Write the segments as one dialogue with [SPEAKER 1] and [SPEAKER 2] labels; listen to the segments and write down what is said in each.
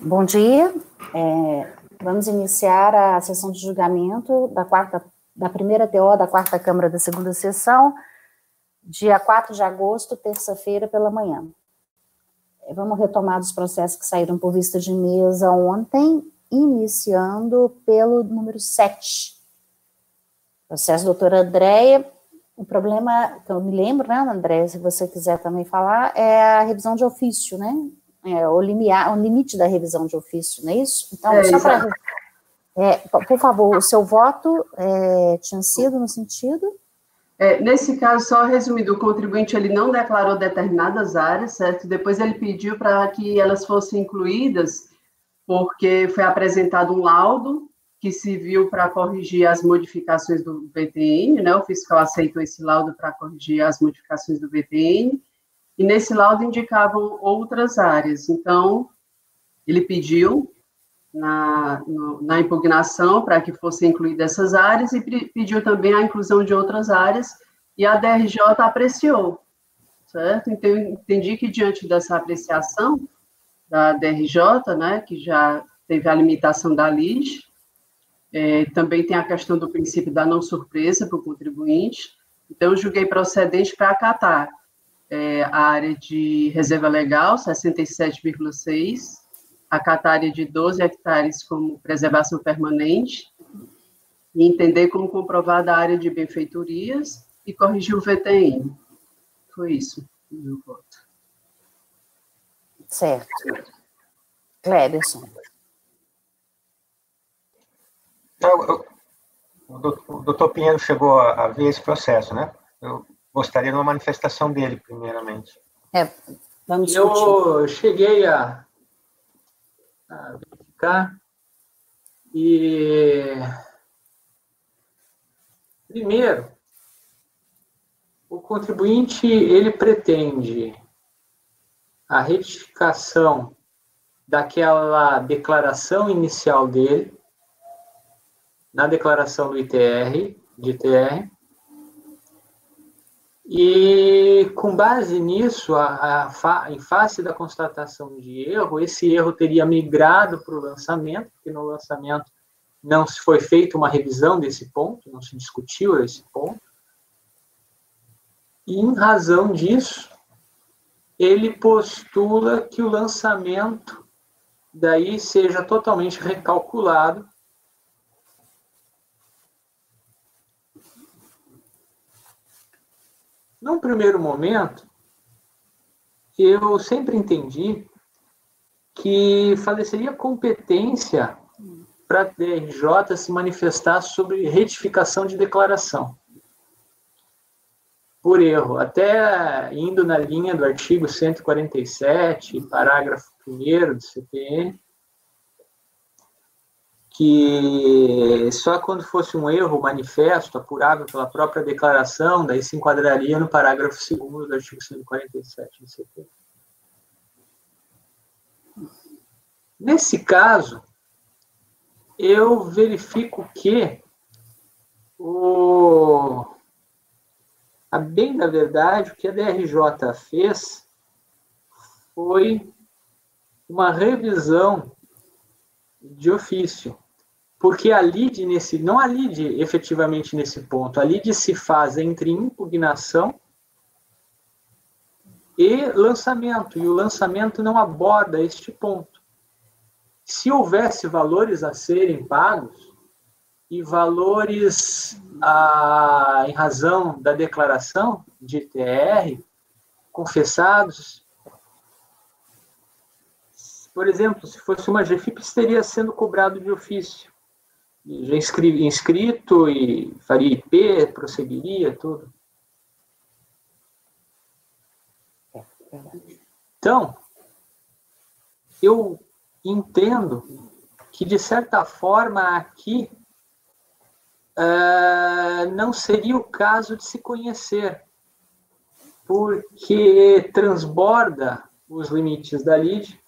[SPEAKER 1] Bom dia. Vamos iniciar a sessão de julgamento da primeira TO da quarta Câmara da segunda sessão, dia 4 de agosto, terça-feira, pela manhã. Vamos retomar os processos que saíram por vista de mesa ontem, iniciando pelo número 7. Processo doutora Andréia. O problema, que eu me lembro, né, Andréia, se você quiser também falar, é a revisão de ofício, né? O limite da revisão de ofício, não é isso? Então, só para... por favor, o seu voto tinha sido no sentido...
[SPEAKER 2] Nesse caso, só resumindo, o contribuinte ele não declarou determinadas áreas, certo? Depois ele pediu para que elas fossem incluídas, porque foi apresentado um laudo que serviu para corrigir as modificações do VTN, né? O fiscal aceitou esse laudo para corrigir as modificações do VTN, e nesse laudo indicavam outras áreas. Então, ele pediu na impugnação para que fossem incluídas essas áreas e pediu também a inclusão de outras áreas, e a DRJ apreciou, certo? Então, eu entendi que diante dessa apreciação da DRJ, né, que já teve a limitação da LIDE, também tem a questão do princípio da não surpresa para o contribuinte, então eu julguei procedente para acatar a área de reserva legal, 67,6, acatar a área de 12 hectares como preservação permanente, e entender como comprovada a área de benfeitorias e corrigir o VTN. Foi isso, o meu voto.
[SPEAKER 1] Certo. Cléberson.
[SPEAKER 3] O doutor Pinheiro chegou a ver esse processo, né? Eu gostaria de uma manifestação dele, primeiramente.
[SPEAKER 1] Vamos discutir.
[SPEAKER 4] Eu cheguei a verificar e, primeiro, o contribuinte, ele pretende a retificação daquela declaração inicial dele, na declaração do ITR, e, com base nisso, em face da constatação de erro, esse erro teria migrado para o lançamento, porque no lançamento não se foi feita uma revisão desse ponto, não se discutiu esse ponto, e, em razão disso, ele postula que o lançamento daí seja totalmente recalculado, num primeiro momento, eu sempre entendi que faleceria competência para a DRJ se manifestar sobre retificação de declaração por erro, até indo na linha do artigo 147, parágrafo 1º do CPN, que só quando fosse um erro manifesto, apurável pela própria declaração, daí se enquadraria no parágrafo 2º do artigo 147 do CPN. Nesse caso, eu verifico que a bem da verdade, o que a DRJ fez foi uma revisão de ofício, porque a LIDE, não a LIDE efetivamente nesse ponto, a LIDE se faz entre impugnação e lançamento, e o lançamento não aborda este ponto. Se houvesse valores a serem pagos, e valores em razão da declaração de ITR confessados, por exemplo, se fosse uma GFIP, estaria sendo cobrado de ofício. Já inscrito e faria IP, prosseguiria, tudo. Então, eu entendo que, de certa forma, aqui não seria o caso de se conhecer, porque transborda os limites da LIDE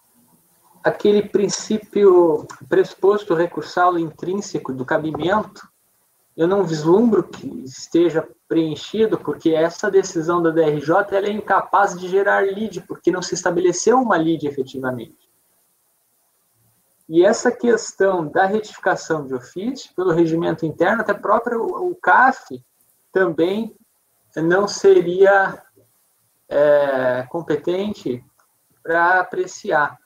[SPEAKER 4] aquele princípio pressuposto recursal intrínseco do cabimento. Eu não vislumbro que esteja preenchido, porque essa decisão da DRJ ela é incapaz de gerar LIDE, porque não se estabeleceu uma LIDE efetivamente. E essa questão da retificação de ofício, pelo regimento interno, até próprio o CAF também não seria competente para apreciar.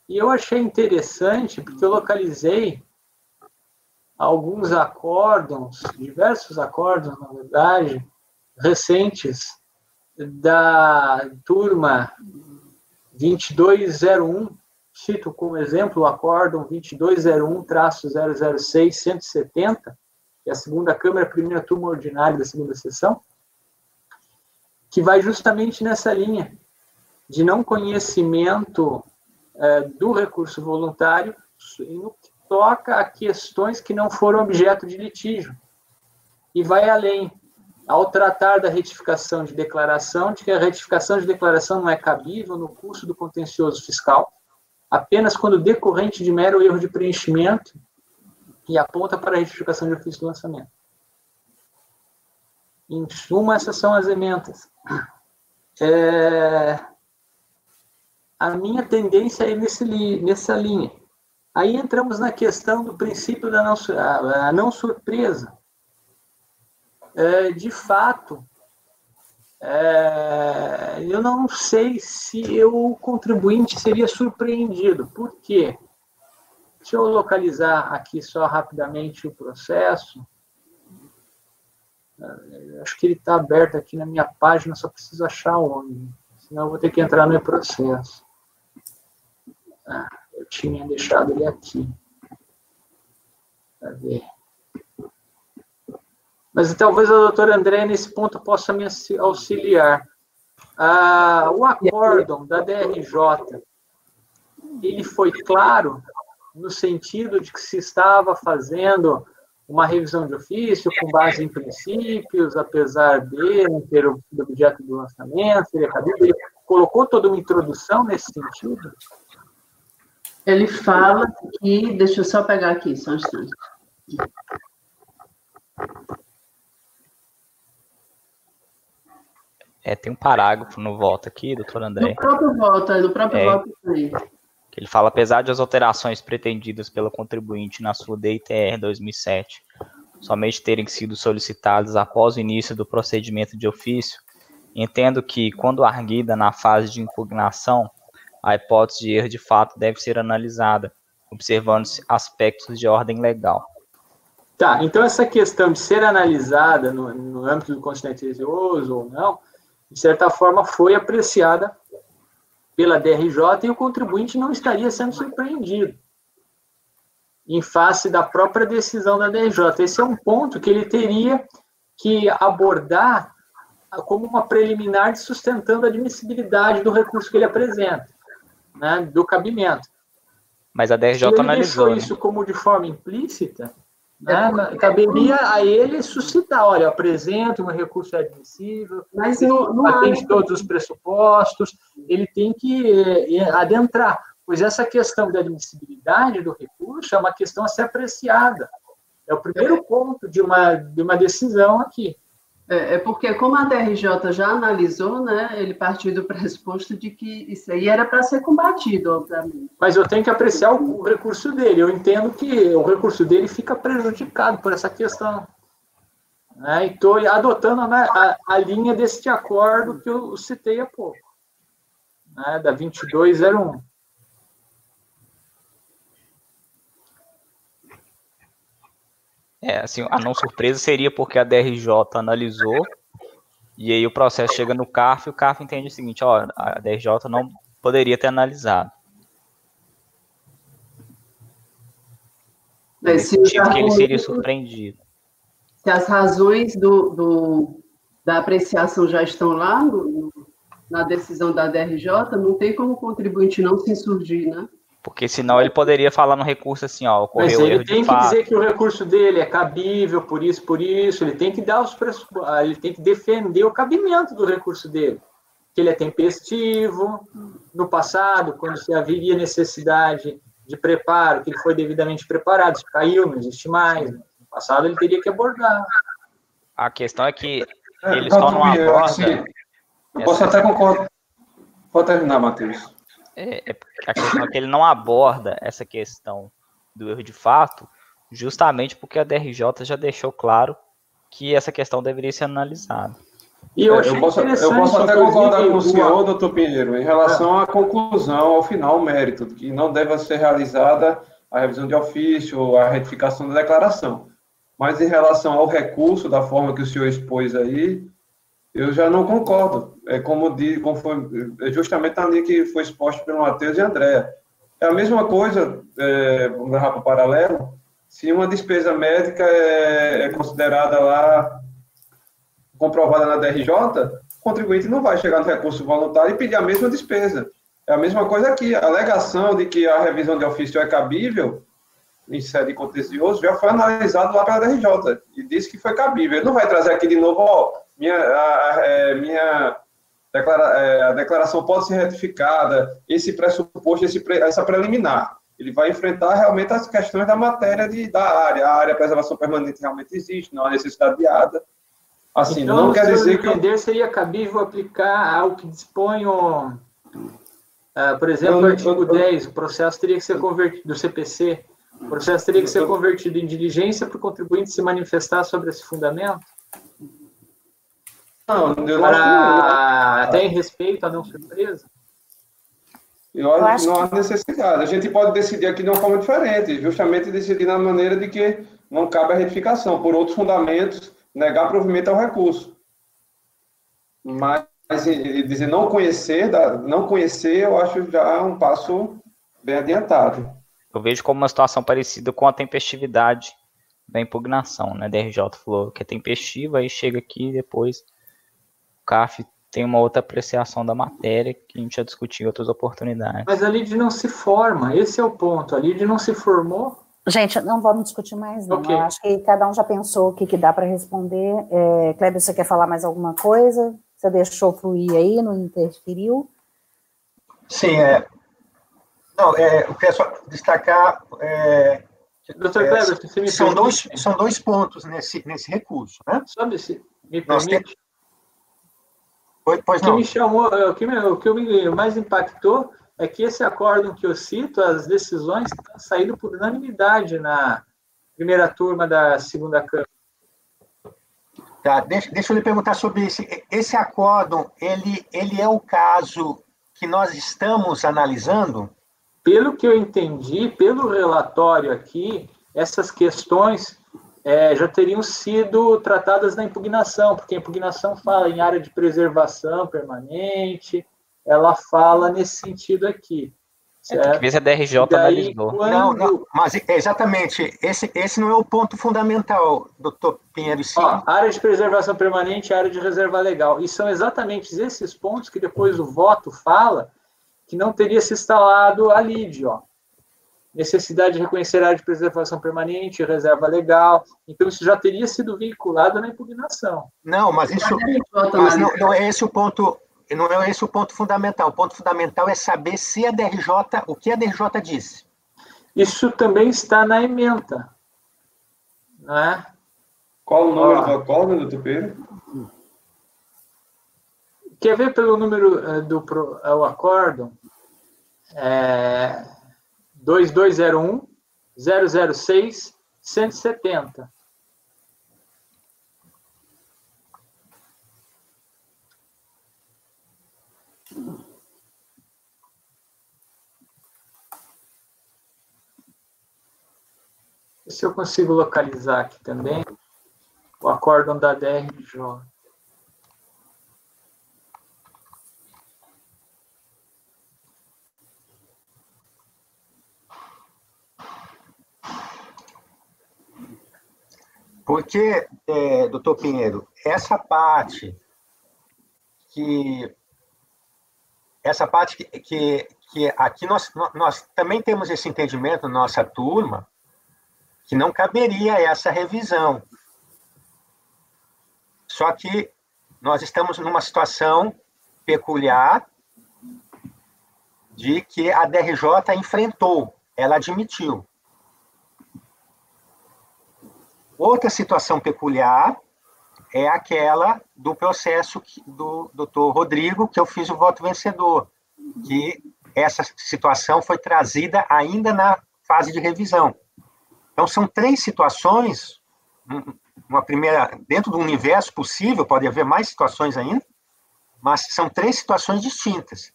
[SPEAKER 4] E eu achei interessante, porque eu localizei alguns acórdons, diversos acórdons, na verdade, recentes, da turma 2201, cito como exemplo o acórdão 2201-006-170, que é a segunda Câmara, a primeira turma ordinária da segunda sessão, que vai justamente nessa linha de não conhecimento do recurso voluntário no que toca a questões que não foram objeto de litígio. E vai além, ao tratar da retificação de declaração, de que a retificação de declaração não é cabível no curso do contencioso fiscal, apenas quando decorrente de mero erro de preenchimento, e aponta para a retificação de ofício de lançamento. Em suma, essas são as emendas. A minha tendência é nessa linha. Aí entramos na questão do princípio da não surpresa. De fato, eu não sei se o contribuinte seria surpreendido. Por quê? Deixa eu localizar aqui só rapidamente o processo. Acho que ele está aberto aqui na minha página, só preciso achar onde. Senão eu vou ter que entrar no processo. Eu tinha deixado ele aqui. Para ver. Mas talvez a doutora André, nesse ponto, possa me auxiliar. O acórdão da DRJ, ele foi claro no sentido de que se estava fazendo uma revisão de ofício com base em princípios, apesar de não ter o objeto do lançamento, ele colocou toda uma introdução nesse sentido?
[SPEAKER 2] Ele fala que, deixa eu só pegar aqui, só um instante.
[SPEAKER 5] Tem um parágrafo no voto aqui, doutor André.
[SPEAKER 2] No próprio voto também.
[SPEAKER 5] Que ele fala, apesar de as alterações pretendidas pelo contribuinte na sua DITR 2007 somente terem sido solicitadas após o início do procedimento de ofício, entendo que, quando arguida na fase de impugnação, a hipótese de erro de fato deve ser analisada, observando-se aspectos de ordem legal.
[SPEAKER 4] Tá, então essa questão de ser analisada no âmbito do contencioso ou não, de certa forma foi apreciada pela DRJ e o contribuinte não estaria sendo surpreendido em face da própria decisão da DRJ. Esse é um ponto que ele teria que abordar como uma preliminar de sustentando a admissibilidade do recurso que ele apresenta, né, do cabimento.
[SPEAKER 5] Mas a DRJ
[SPEAKER 4] ele
[SPEAKER 5] analisou,
[SPEAKER 4] deixou isso como de forma implícita, né, caberia a ele suscitar, olha, apresenta um recurso admissível,
[SPEAKER 2] mas não
[SPEAKER 4] atende todos os pressupostos, ele tem que adentrar, pois essa questão da admissibilidade do recurso é uma questão a ser apreciada. É o primeiro ponto de uma decisão aqui.
[SPEAKER 2] Porque, como a DRJ já analisou, né, ele partiu do pressuposto de que isso aí era para ser combatido, obviamente.
[SPEAKER 4] Mas eu tenho que apreciar o recurso dele. Eu entendo que o recurso dele fica prejudicado por essa questão. Né? E estou adotando a linha deste acordo que eu citei há pouco, né, da 2201.
[SPEAKER 5] Assim, a não surpresa seria porque a DRJ analisou e aí o processo chega no CARF e o CARF entende o seguinte, ó, a DRJ não poderia ter analisado. Nesse sentido que ele seria surpreendido.
[SPEAKER 2] Se as razões da apreciação já estão lá na decisão da DRJ, não tem como o contribuinte não se insurgir, né?
[SPEAKER 5] Porque senão ele poderia falar no recurso assim, ó, ocorreu o erro de fato.
[SPEAKER 4] Ele tem que dizer que o recurso dele é cabível, por isso, ele tem que dar ele tem que defender o cabimento do recurso dele. Que ele é tempestivo, no passado, quando se haveria necessidade de preparo, que ele foi devidamente preparado, se caiu, não existe mais. No passado ele teria que abordar.
[SPEAKER 5] A questão é que ele só não aborda...
[SPEAKER 6] Eu posso até concordar. Pode terminar, Matheus.
[SPEAKER 5] A questão é que ele não aborda essa questão do erro de fato, justamente porque a DRJ já deixou claro que essa questão deveria ser analisada.
[SPEAKER 4] E eu posso até concordar com o senhor, doutor Pinheiro, em relação à conclusão, ao final, o mérito, que não deve ser realizada a revisão de ofício, a retificação da declaração. Mas em relação ao recurso, da forma que o senhor expôs aí, eu já não concordo. É justamente a linha que foi exposta pelo Matheus e André. É a mesma coisa, vamos levar para o paralelo, se uma despesa médica é considerada lá, comprovada na DRJ, o contribuinte não vai chegar no recurso voluntário e pedir a mesma despesa. É a mesma coisa aqui. A alegação de que a revisão de ofício é cabível, em sede contencioso, já foi analisado lá pela DRJ e disse que foi cabível. Ele não vai trazer aqui de novo, a declaração pode ser retificada, esse pressuposto, essa preliminar. Ele vai enfrentar realmente as questões da matéria da área. A área de preservação permanente realmente existe, não há necessidade de ADA. Assim,
[SPEAKER 6] então,
[SPEAKER 4] não quer dizer que...
[SPEAKER 6] entender seria cabível aplicar ao que dispõe por exemplo, o artigo 10, o processo teria que ser convertido, do CPC, o processo teria que ser convertido em diligência para o contribuinte se manifestar sobre esse fundamento?
[SPEAKER 4] Não,
[SPEAKER 6] até em respeito à não surpresa?
[SPEAKER 4] Eu acho que não há necessidade. A gente pode decidir aqui de uma forma diferente, justamente decidir na maneira de que não cabe a retificação, por outros fundamentos, negar provimento ao recurso. Mas dizer não conhecer, eu acho já um passo bem adiantado.
[SPEAKER 5] Eu vejo como uma situação parecida com a tempestividade da impugnação, né? A DRJ falou que é tempestiva, aí chega aqui e depois o CAF tem uma outra apreciação da matéria que a gente já discutiu em outras oportunidades.
[SPEAKER 6] Mas a LID não se forma, esse é o ponto. A LID não se formou.
[SPEAKER 1] Gente, não vamos discutir mais, não.
[SPEAKER 6] Okay.
[SPEAKER 1] Eu acho que cada um já pensou o que dá para responder. Kleber, você quer falar mais alguma coisa? Você deixou fluir aí, não interferiu?
[SPEAKER 3] Sim, eu quero só destacar...
[SPEAKER 6] Doutor Kleber, você me
[SPEAKER 3] são dois pontos nesse recurso, né?
[SPEAKER 6] Sabe se me permite?
[SPEAKER 3] Pois não.
[SPEAKER 6] O que me mais impactou é que esse acórdão que eu cito, as decisões estão saindo por unanimidade na primeira turma da segunda Câmara.
[SPEAKER 3] Tá, deixa eu lhe perguntar sobre esse acórdão, ele é o caso que nós estamos analisando?
[SPEAKER 6] Pelo que eu entendi, pelo relatório aqui, essas questões já teriam sido tratadas na impugnação, porque a impugnação fala em área de preservação permanente, ela fala nesse sentido aqui.
[SPEAKER 5] Tem que ver se a DRJ analisou.
[SPEAKER 3] Não, mas exatamente, esse não é o ponto fundamental, doutor Pinheiro.
[SPEAKER 6] Área de preservação permanente e área de reserva legal. E são exatamente esses pontos que depois o voto fala que não teria se instalado a LID, necessidade de reconhecer área de preservação permanente, reserva legal. Então, isso já teria sido vinculado na impugnação.
[SPEAKER 3] Não, mas não é esse o ponto. Não é esse o ponto fundamental. O ponto fundamental é saber se o que a DRJ disse.
[SPEAKER 6] Isso também está na ementa. Não é?
[SPEAKER 4] Qual o número do acórdão, doutor Pedro?
[SPEAKER 6] Quer ver pelo número do acórdão? 2201 006 170. Se eu consigo localizar aqui também o acórdão da DRJ.
[SPEAKER 3] Porque, doutor Pinheiro, essa parte que aqui nós também temos esse entendimento na nossa turma, que não caberia essa revisão. Só que nós estamos numa situação peculiar de que a DRJ enfrentou, ela admitiu. Outra situação peculiar é aquela do processo do doutor Rodrigo, que eu fiz o voto vencedor, que essa situação foi trazida ainda na fase de revisão. Então, são 3 situações, uma primeira, dentro do universo possível, pode haver mais situações ainda, mas são 3 situações distintas.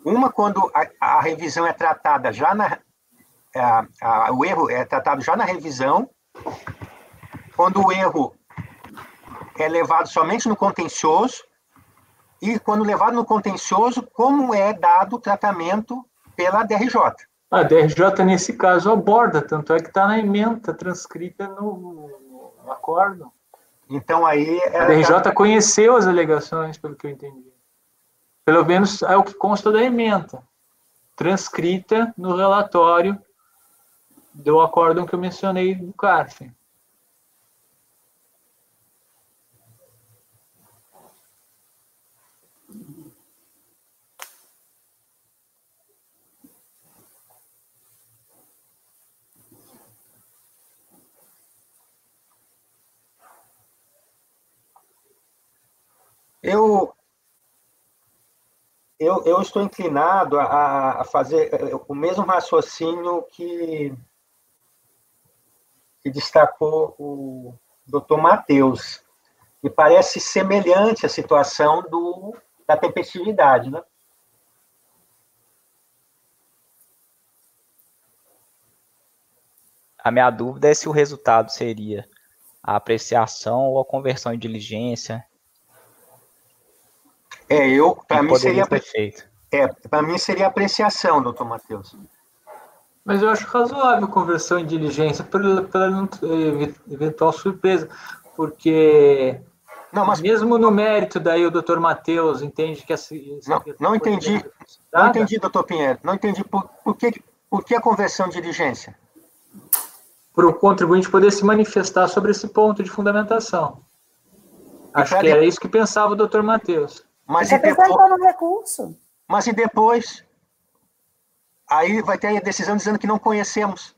[SPEAKER 3] Uma, quando a revisão é tratada já o erro é tratado já na revisão, quando o erro é levado somente no contencioso, e quando levado no contencioso, como é dado o tratamento pela DRJ.
[SPEAKER 6] A DRJ, nesse caso, aborda, tanto é que está na ementa transcrita no acórdão.
[SPEAKER 3] Então, aí...
[SPEAKER 6] A DRJ conheceu as alegações, pelo que eu entendi. Pelo menos é o que consta da ementa, transcrita no relatório do acórdão que eu mencionei do CARF.
[SPEAKER 3] Eu estou inclinado a fazer o mesmo raciocínio que destacou o Dr. Matheus, que parece semelhante à situação da tempestividade, né?
[SPEAKER 5] A minha dúvida é se o resultado seria a apreciação ou a conversão em diligência.
[SPEAKER 3] Para mim seria
[SPEAKER 5] feito.
[SPEAKER 3] Para mim seria apreciação, doutor Matheus.
[SPEAKER 6] Mas eu acho razoável conversão em diligência, para não ter eventual surpresa, porque mesmo no mérito daí o doutor Matheus entende que essa
[SPEAKER 3] não entendi, doutor Pinheiro, não entendi por que a conversão de diligência?
[SPEAKER 6] Para o contribuinte poder se manifestar sobre esse ponto de fundamentação. Acho que era isso que pensava o doutor Matheus.
[SPEAKER 1] Mas e depois... no recurso.
[SPEAKER 3] Mas e depois? Aí vai ter a decisão dizendo que não conhecemos.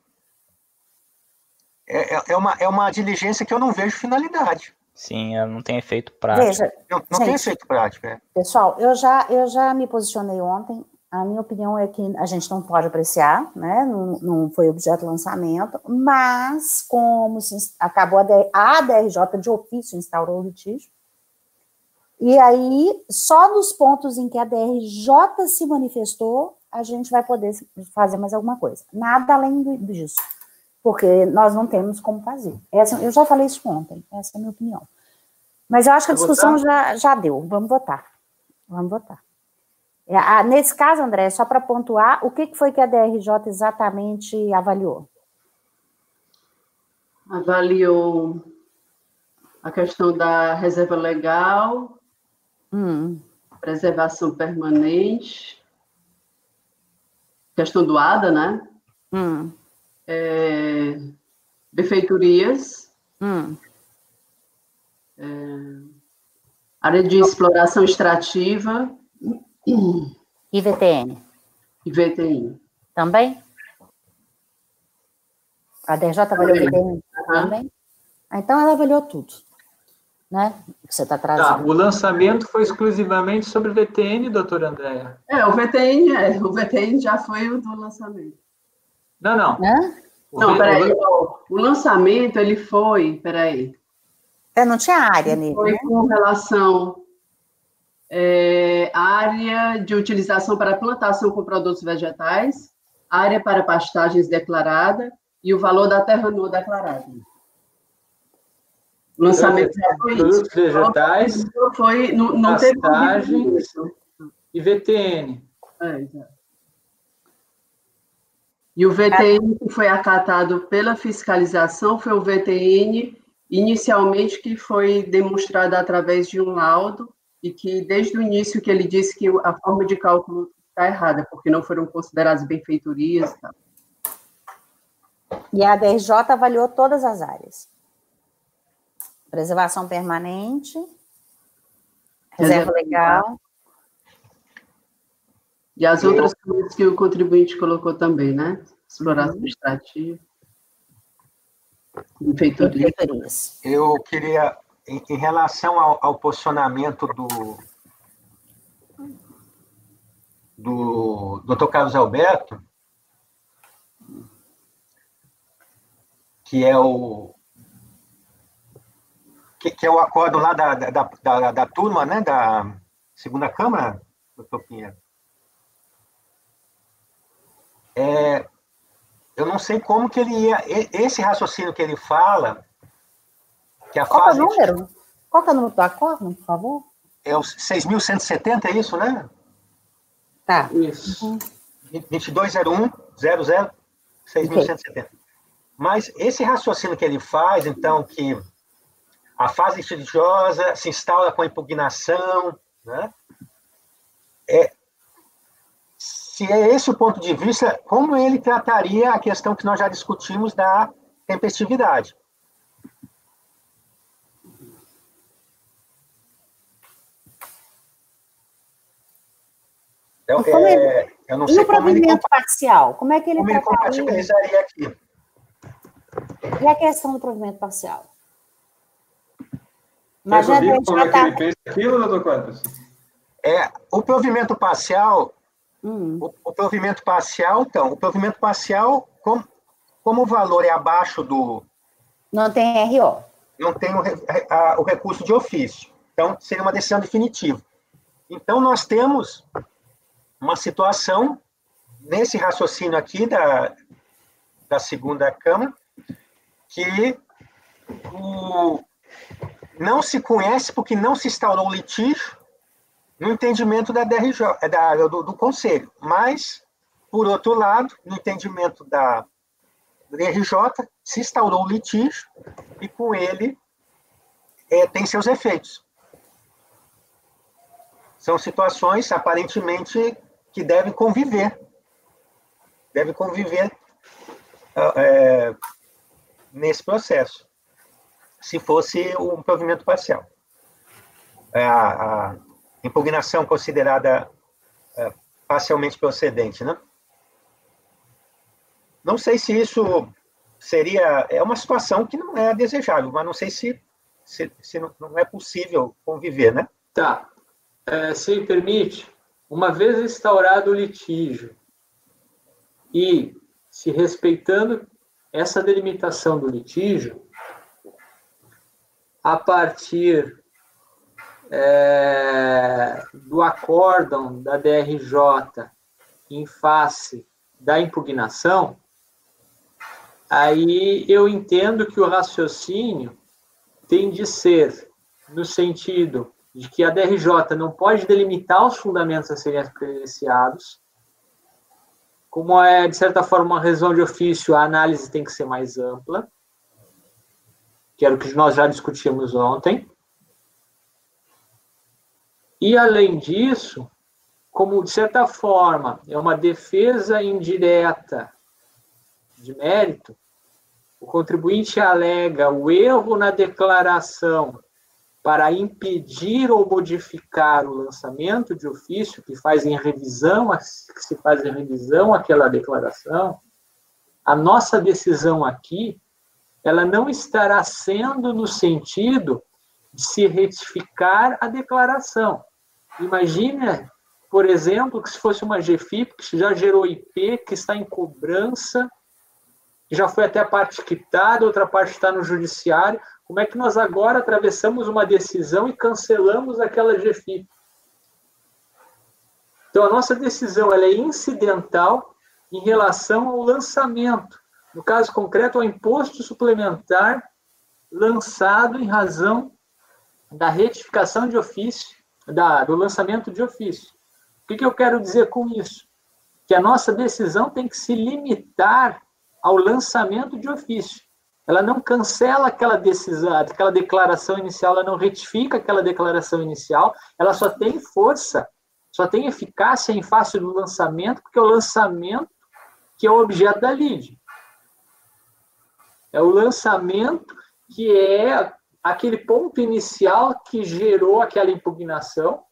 [SPEAKER 3] É uma diligência que eu não vejo finalidade.
[SPEAKER 5] Sim, não tem efeito prático.
[SPEAKER 1] Veja,
[SPEAKER 3] não tem efeito prático.
[SPEAKER 1] Pessoal, eu já me posicionei ontem. A minha opinião é que a gente não pode apreciar, né? Não foi objeto de lançamento, mas como acabou a DRJ de ofício instaurou o litígio, e aí, só nos pontos em que a DRJ se manifestou, a gente vai poder fazer mais alguma coisa. Nada além disso, porque nós não temos como fazer. Eu já falei isso ontem, essa é a minha opinião. Mas eu acho que a discussão já deu. Vamos votar. Nesse caso, André, só para pontuar, o que foi que a DRJ exatamente avaliou?
[SPEAKER 2] Avaliou a questão da reserva legal, preservação permanente, questão do ADA, né? Benfeitorias, área de exploração extrativa
[SPEAKER 1] e VTN.
[SPEAKER 2] E VTN.
[SPEAKER 1] Também? A DRJ avaliou o VTN também? Então, ela avaliou tudo, né? Que você está trazendo.
[SPEAKER 6] O lançamento foi exclusivamente sobre VTN, doutora Andréa?
[SPEAKER 2] O VTN já foi o do lançamento.
[SPEAKER 6] Não.
[SPEAKER 2] Não, peraí. O lançamento, ele foi, peraí.
[SPEAKER 1] Não tinha área nele,
[SPEAKER 2] foi, né? Com relação área de utilização para plantação com produtos vegetais, área para pastagens declarada e o valor da terra nua declarada. O lançamento já foi isso.
[SPEAKER 6] Produtos vegetais,
[SPEAKER 2] não teve
[SPEAKER 6] pastagens e VTN.
[SPEAKER 2] Exato. E o VTN que foi acatado pela fiscalização foi o VTN, inicialmente, que foi demonstrado através de um laudo, e que, desde o início, que ele disse que a forma de cálculo está errada, porque não foram consideradas benfeitorias. Tá?
[SPEAKER 1] E a DRJ avaliou todas as áreas. Preservação permanente, reserva legal.
[SPEAKER 2] E as outras coisas que o contribuinte colocou também, né? Exploração extrativa. Benfeitorias.
[SPEAKER 3] Eu queria, em relação ao posicionamento do Dr. Carlos Alberto, que é o acórdão lá da turma, né, da segunda Câmara, doutor Pinheiro. Eu não sei como que ele ia... Esse raciocínio que ele fala, que a
[SPEAKER 1] Qual
[SPEAKER 3] fase...
[SPEAKER 1] é o número? Qual é o número do acórdão, por favor?
[SPEAKER 3] É o 6.170, é isso, né?
[SPEAKER 1] Tá.
[SPEAKER 6] Isso.
[SPEAKER 3] 2201, 6.170. Mas esse raciocínio que ele faz, então, que a fase litigiosa se instaura com a impugnação, né? Se é esse o ponto de vista, como ele trataria a questão que nós já discutimos da tempestividade? Eu não sei
[SPEAKER 1] e o provimento parcial? Como é que ele trataria?
[SPEAKER 3] Compatibilizaria aqui?
[SPEAKER 1] E a questão do provimento parcial?
[SPEAKER 7] Imagina como é que ele pensa aquilo, doutor Quadros?
[SPEAKER 3] O provimento parcial, o provimento parcial, então, o provimento parcial, como o valor é abaixo do...
[SPEAKER 1] Não tem RO.
[SPEAKER 3] Não tem o recurso de ofício. Então, seria uma decisão definitiva. Então, nós temos uma situação, nesse raciocínio aqui da segunda Câmara, que não se conhece porque não se instaurou litígio no entendimento da DRJ, do Conselho. Mas, por outro lado, no entendimento da DRJ, se instaurou o litígio e, com ele, tem seus efeitos. São situações, aparentemente, que devem conviver. Devem conviver nesse processo, se fosse um provimento parcial. A impugnação considerada parcialmente procedente, né? Não sei se isso seria... É uma situação que não é desejável, mas não sei se não é possível conviver, né?
[SPEAKER 6] Tá. Se me permite, uma vez instaurado o litígio e se respeitando essa delimitação do litígio, a partir do acórdão da DRJ em face da impugnação, aí eu entendo que o raciocínio tem de ser no sentido de que a DRJ não pode delimitar os fundamentos a serem apreciados. Como de certa forma, uma razão de ofício, a análise tem que ser mais ampla, que era o que nós já discutimos ontem. E, além disso, como, de certa forma, é uma defesa indireta de mérito, o contribuinte alega o erro na declaração para impedir ou modificar o lançamento de ofício que se faz em revisão àquela declaração. A nossa decisão aqui, ela não estará sendo no sentido de se retificar a declaração. Imagina, por exemplo, que se fosse uma GFIP que já gerou IP, que está em cobrança, que já foi até a parte quitada, outra parte está no judiciário. Como é que nós agora atravessamos uma decisão e cancelamos aquela GFIP? Então, a nossa decisão ela é incidental em relação ao lançamento. No caso concreto, ao imposto suplementar lançado em razão da retificação de ofício, do lançamento de ofício. O que eu quero dizer com isso? Que a nossa decisão tem que se limitar ao lançamento de ofício. Ela não cancela aquela decisão, aquela declaração inicial, ela não retifica aquela declaração inicial, ela só tem força, só tem eficácia em face do lançamento, porque é o lançamento que é o objeto da lide. É o lançamento que é aquele ponto inicial que gerou aquela impugnação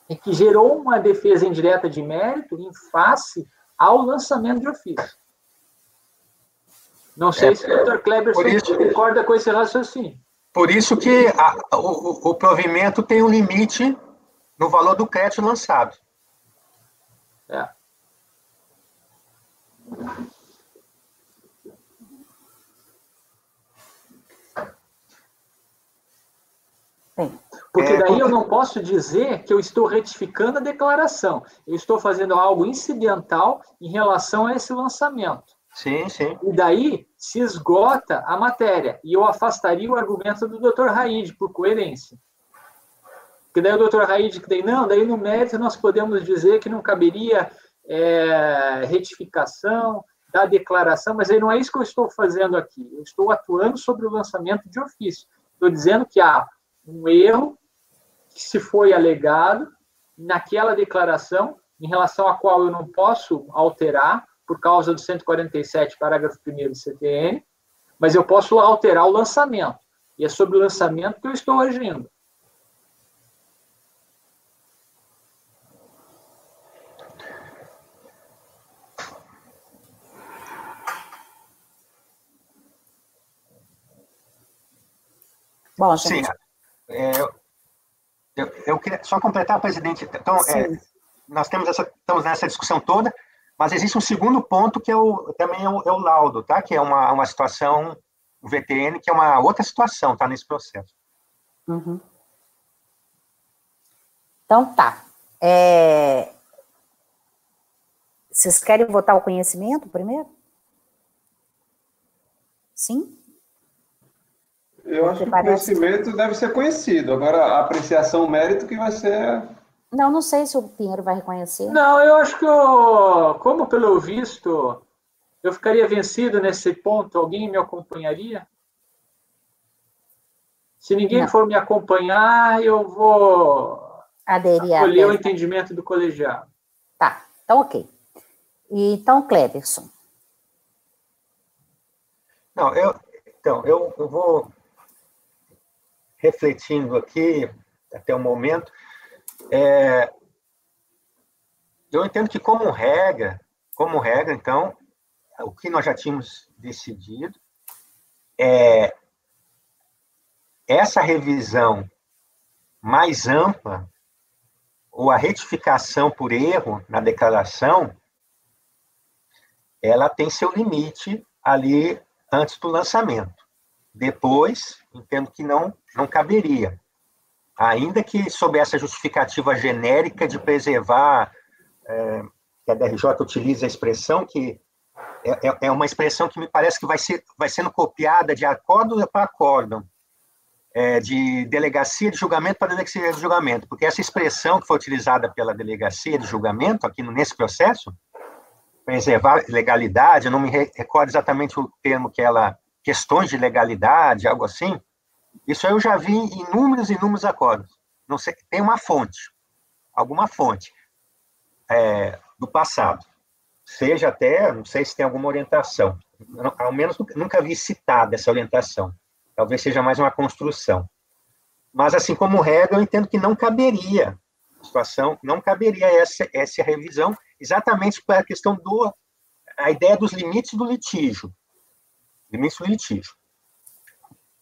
[SPEAKER 6] e que gerou uma defesa indireta de mérito em face ao lançamento de ofício. Não sei se o Dr. Kleber concorda com esse raciocínio.
[SPEAKER 3] Por isso que o provimento tem um limite no valor do crédito lançado.
[SPEAKER 6] Porque daí eu não posso dizer que eu estou retificando a declaração. Eu estou fazendo algo incidental em relação a esse lançamento.
[SPEAKER 3] Sim, sim.
[SPEAKER 6] E daí se esgota a matéria. E eu afastaria o argumento do Dr. Raid, por coerência. Porque daí o Dr. Raid, daí no mérito nós podemos dizer que não caberia retificação da declaração, mas aí não é isso que eu estou fazendo aqui. Eu estou atuando sobre o lançamento de ofício. Estou dizendo que há um erro que se foi alegado naquela declaração, em relação à qual eu não posso alterar, por causa do 147, parágrafo 1º do CTN, mas eu posso alterar o lançamento. E é sobre o lançamento que eu estou agindo.
[SPEAKER 1] Bom, gente.
[SPEAKER 3] Sim, eu queria só completar, presidente. Então, nós estamos nessa discussão toda, mas existe um segundo ponto que também é o laudo, tá? Que é uma situação, o VTN, que é uma outra situação, tá? Nesse processo.
[SPEAKER 1] Uhum. Então, tá. Vocês querem votar o conhecimento primeiro? Sim?
[SPEAKER 7] Eu acho que o conhecimento deve ser conhecido. Agora, a apreciação, mérito que vai ser...
[SPEAKER 1] Não sei se o Pinheiro vai reconhecer.
[SPEAKER 6] Não, eu acho que, como pelo visto, eu ficaria vencido nesse ponto, alguém me acompanharia? Se ninguém for me acompanhar, eu vou acolher o entendimento do colegiado.
[SPEAKER 1] Tá, então ok. Então, Cleberson.
[SPEAKER 3] Não, eu vou refletindo aqui até o momento. Eu entendo que como regra, então, o que nós já tínhamos decidido é essa revisão mais ampla, ou a retificação por erro na declaração, ela tem seu limite ali antes do lançamento. Depois, entendo que não caberia. Ainda que sob essa justificativa genérica de preservar, que a DRJ utiliza a expressão que é uma expressão que me parece que vai sendo copiada de acórdão para acórdão, de delegacia de julgamento para delegacia de julgamento, porque essa expressão que foi utilizada pela delegacia de julgamento, aqui nesse processo, preservar legalidade, eu não me recordo exatamente o termo que ela... questões de legalidade, algo assim, isso eu já vi em inúmeros acordos. Não sei, tem uma fonte, alguma fonte do passado. Seja até, não sei se tem alguma orientação. Ao menos nunca vi citada essa orientação. Talvez seja mais uma construção. Mas, assim, como regra, eu entendo que não caberia essa revisão, exatamente para a questão a ideia dos limites do litígio. Limites do litígio.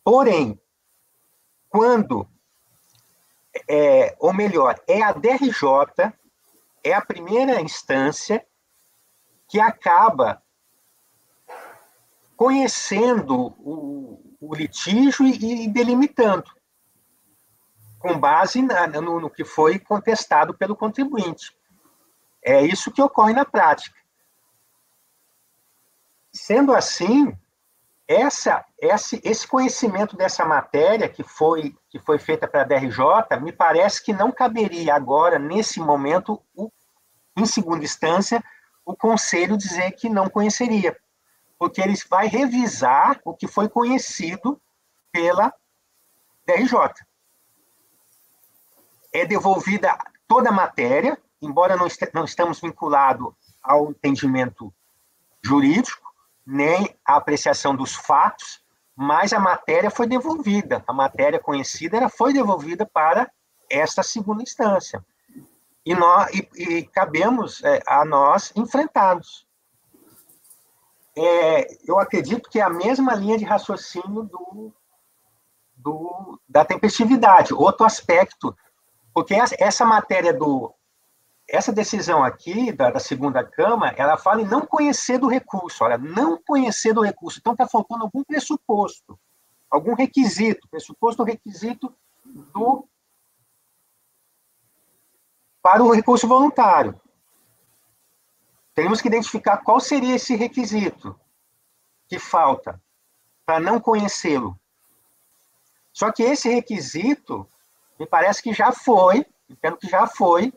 [SPEAKER 3] Porém, quando, ou melhor, é a DRJ, é a primeira instância que acaba conhecendo o litígio e delimitando, com base no que foi contestado pelo contribuinte. É isso que ocorre na prática. Sendo assim, esse conhecimento dessa matéria que foi feita para a DRJ, me parece que não caberia agora, nesse momento, em segunda instância, o Conselho dizer que não conheceria, porque ele vai revisar o que foi conhecido pela DRJ. É devolvida toda a matéria, embora não estamos vinculados ao entendimento jurídico, nem à apreciação dos fatos, mas a matéria foi devolvida. A matéria conhecida foi devolvida para esta segunda instância. E cabemos a nós enfrentarmos. Eu acredito que é a mesma linha de raciocínio da tempestividade, outro aspecto, porque essa matéria essa decisão aqui, da segunda Câmara, ela fala em não conhecer do recurso. Olha, não conhecer do recurso. Então, está faltando algum pressuposto, algum requisito, pressuposto ou requisito para o recurso voluntário. Temos que identificar qual seria esse requisito que falta para não conhecê-lo. Só que esse requisito, me parece que já foi, entendo que já foi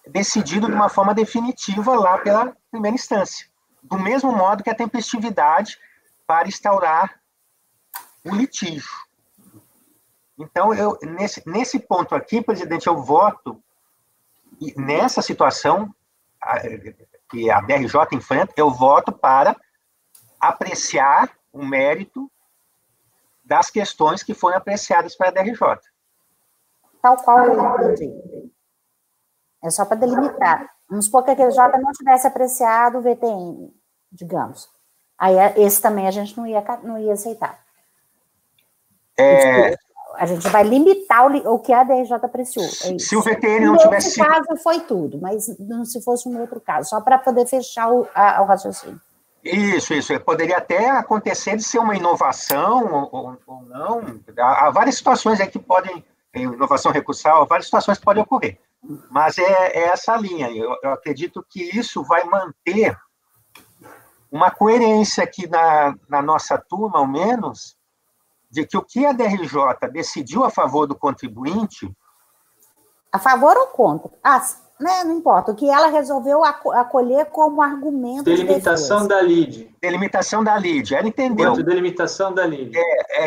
[SPEAKER 3] decidido de uma forma definitiva lá pela primeira instância. Do mesmo modo que a tempestividade para instaurar o litígio. Então, nesse ponto aqui, presidente, eu voto, e nessa situação que a DRJ enfrenta, eu voto para apreciar o mérito das questões que foram apreciadas para a DRJ.
[SPEAKER 1] Tal qual eu entendi. É só para delimitar. Vamos supor que a DRJ não tivesse apreciado o VTN, digamos. Aí esse também a gente não ia aceitar. A gente vai limitar o que a DRJ apreciou. É
[SPEAKER 3] se o VTN não tivesse...
[SPEAKER 1] No caso foi tudo, mas se fosse um outro caso, só para poder fechar o raciocínio.
[SPEAKER 3] Isso. Poderia até acontecer de ser uma inovação ou não. Há várias situações aí que podem, inovação recursal, várias situações que podem ocorrer. Mas é essa linha. Eu acredito que isso vai manter uma coerência aqui na nossa turma, ao menos, de que o que a DRJ decidiu a favor do contribuinte...
[SPEAKER 1] A favor ou contra? Não importa. O que ela resolveu acolher como argumento...
[SPEAKER 6] Delimitação da lide.
[SPEAKER 3] Delimitação da lide. Ela entendeu.
[SPEAKER 6] Delimitação da lide.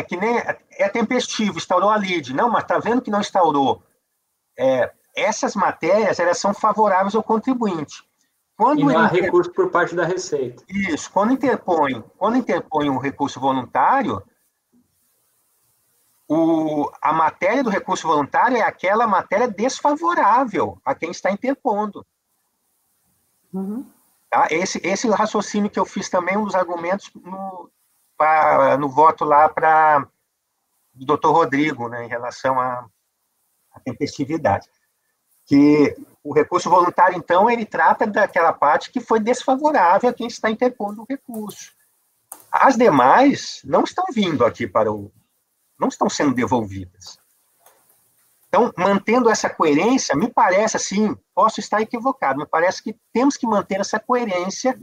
[SPEAKER 3] Que nem... É tempestivo, instaurou a lide. Não, mas está vendo que não instaurou. Essas matérias, elas são favoráveis ao contribuinte.
[SPEAKER 6] E não há recurso por parte da Receita.
[SPEAKER 3] Isso. Quando interpõe um recurso voluntário... A matéria do recurso voluntário é aquela matéria desfavorável a quem está interpondo.
[SPEAKER 1] Uhum.
[SPEAKER 3] Tá? Esse raciocínio que eu fiz também, um dos argumentos no voto lá do doutor Rodrigo, né, em relação à tempestividade. Que o recurso voluntário, então, ele trata daquela parte que foi desfavorável a quem está interpondo o recurso. As demais não estão vindo aqui não estão sendo devolvidas. Então, mantendo essa coerência, me parece, assim, posso estar equivocado, me parece que temos que manter essa coerência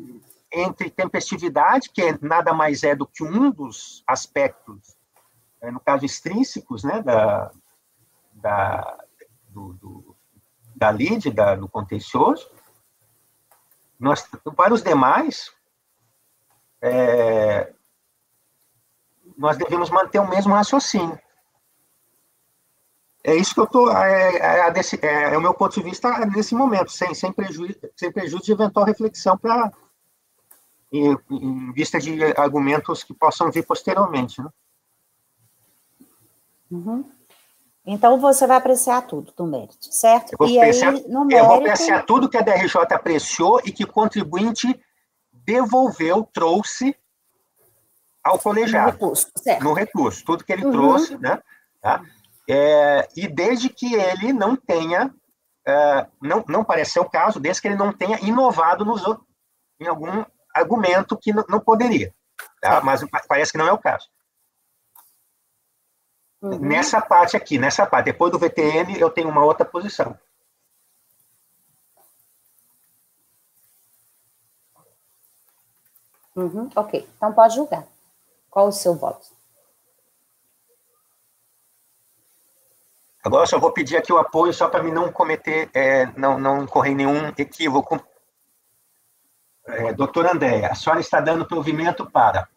[SPEAKER 3] entre tempestividade, que nada mais é do que um dos aspectos, no caso, extrínsecos, né, da lide, do contencioso. Para os demais, nós devemos manter o mesmo raciocínio. É isso que eu estou... É o meu ponto de vista nesse momento, sem prejuízo de eventual reflexão em vista de argumentos que possam vir posteriormente. Né?
[SPEAKER 1] Uhum. Então, você vai apreciar tudo do mérito, certo?
[SPEAKER 3] Eu vou apreciar tudo que a DRJ apreciou e que o contribuinte devolveu, trouxe ao colegiado, no recurso, tudo que ele trouxe, né? Tá? E desde que ele não tenha, não parece ser o caso, desde que ele não tenha inovado em algum argumento que não poderia, tá? Mas parece que não é o caso. Nessa parte aqui, depois do VTN, eu tenho uma outra posição.
[SPEAKER 1] Ok, então pode julgar. Qual o seu voto?
[SPEAKER 3] Agora eu só vou pedir aqui o apoio só para mim não cometer, não incorrer em nenhum equívoco. Doutora Andréa, a senhora está dando provimento para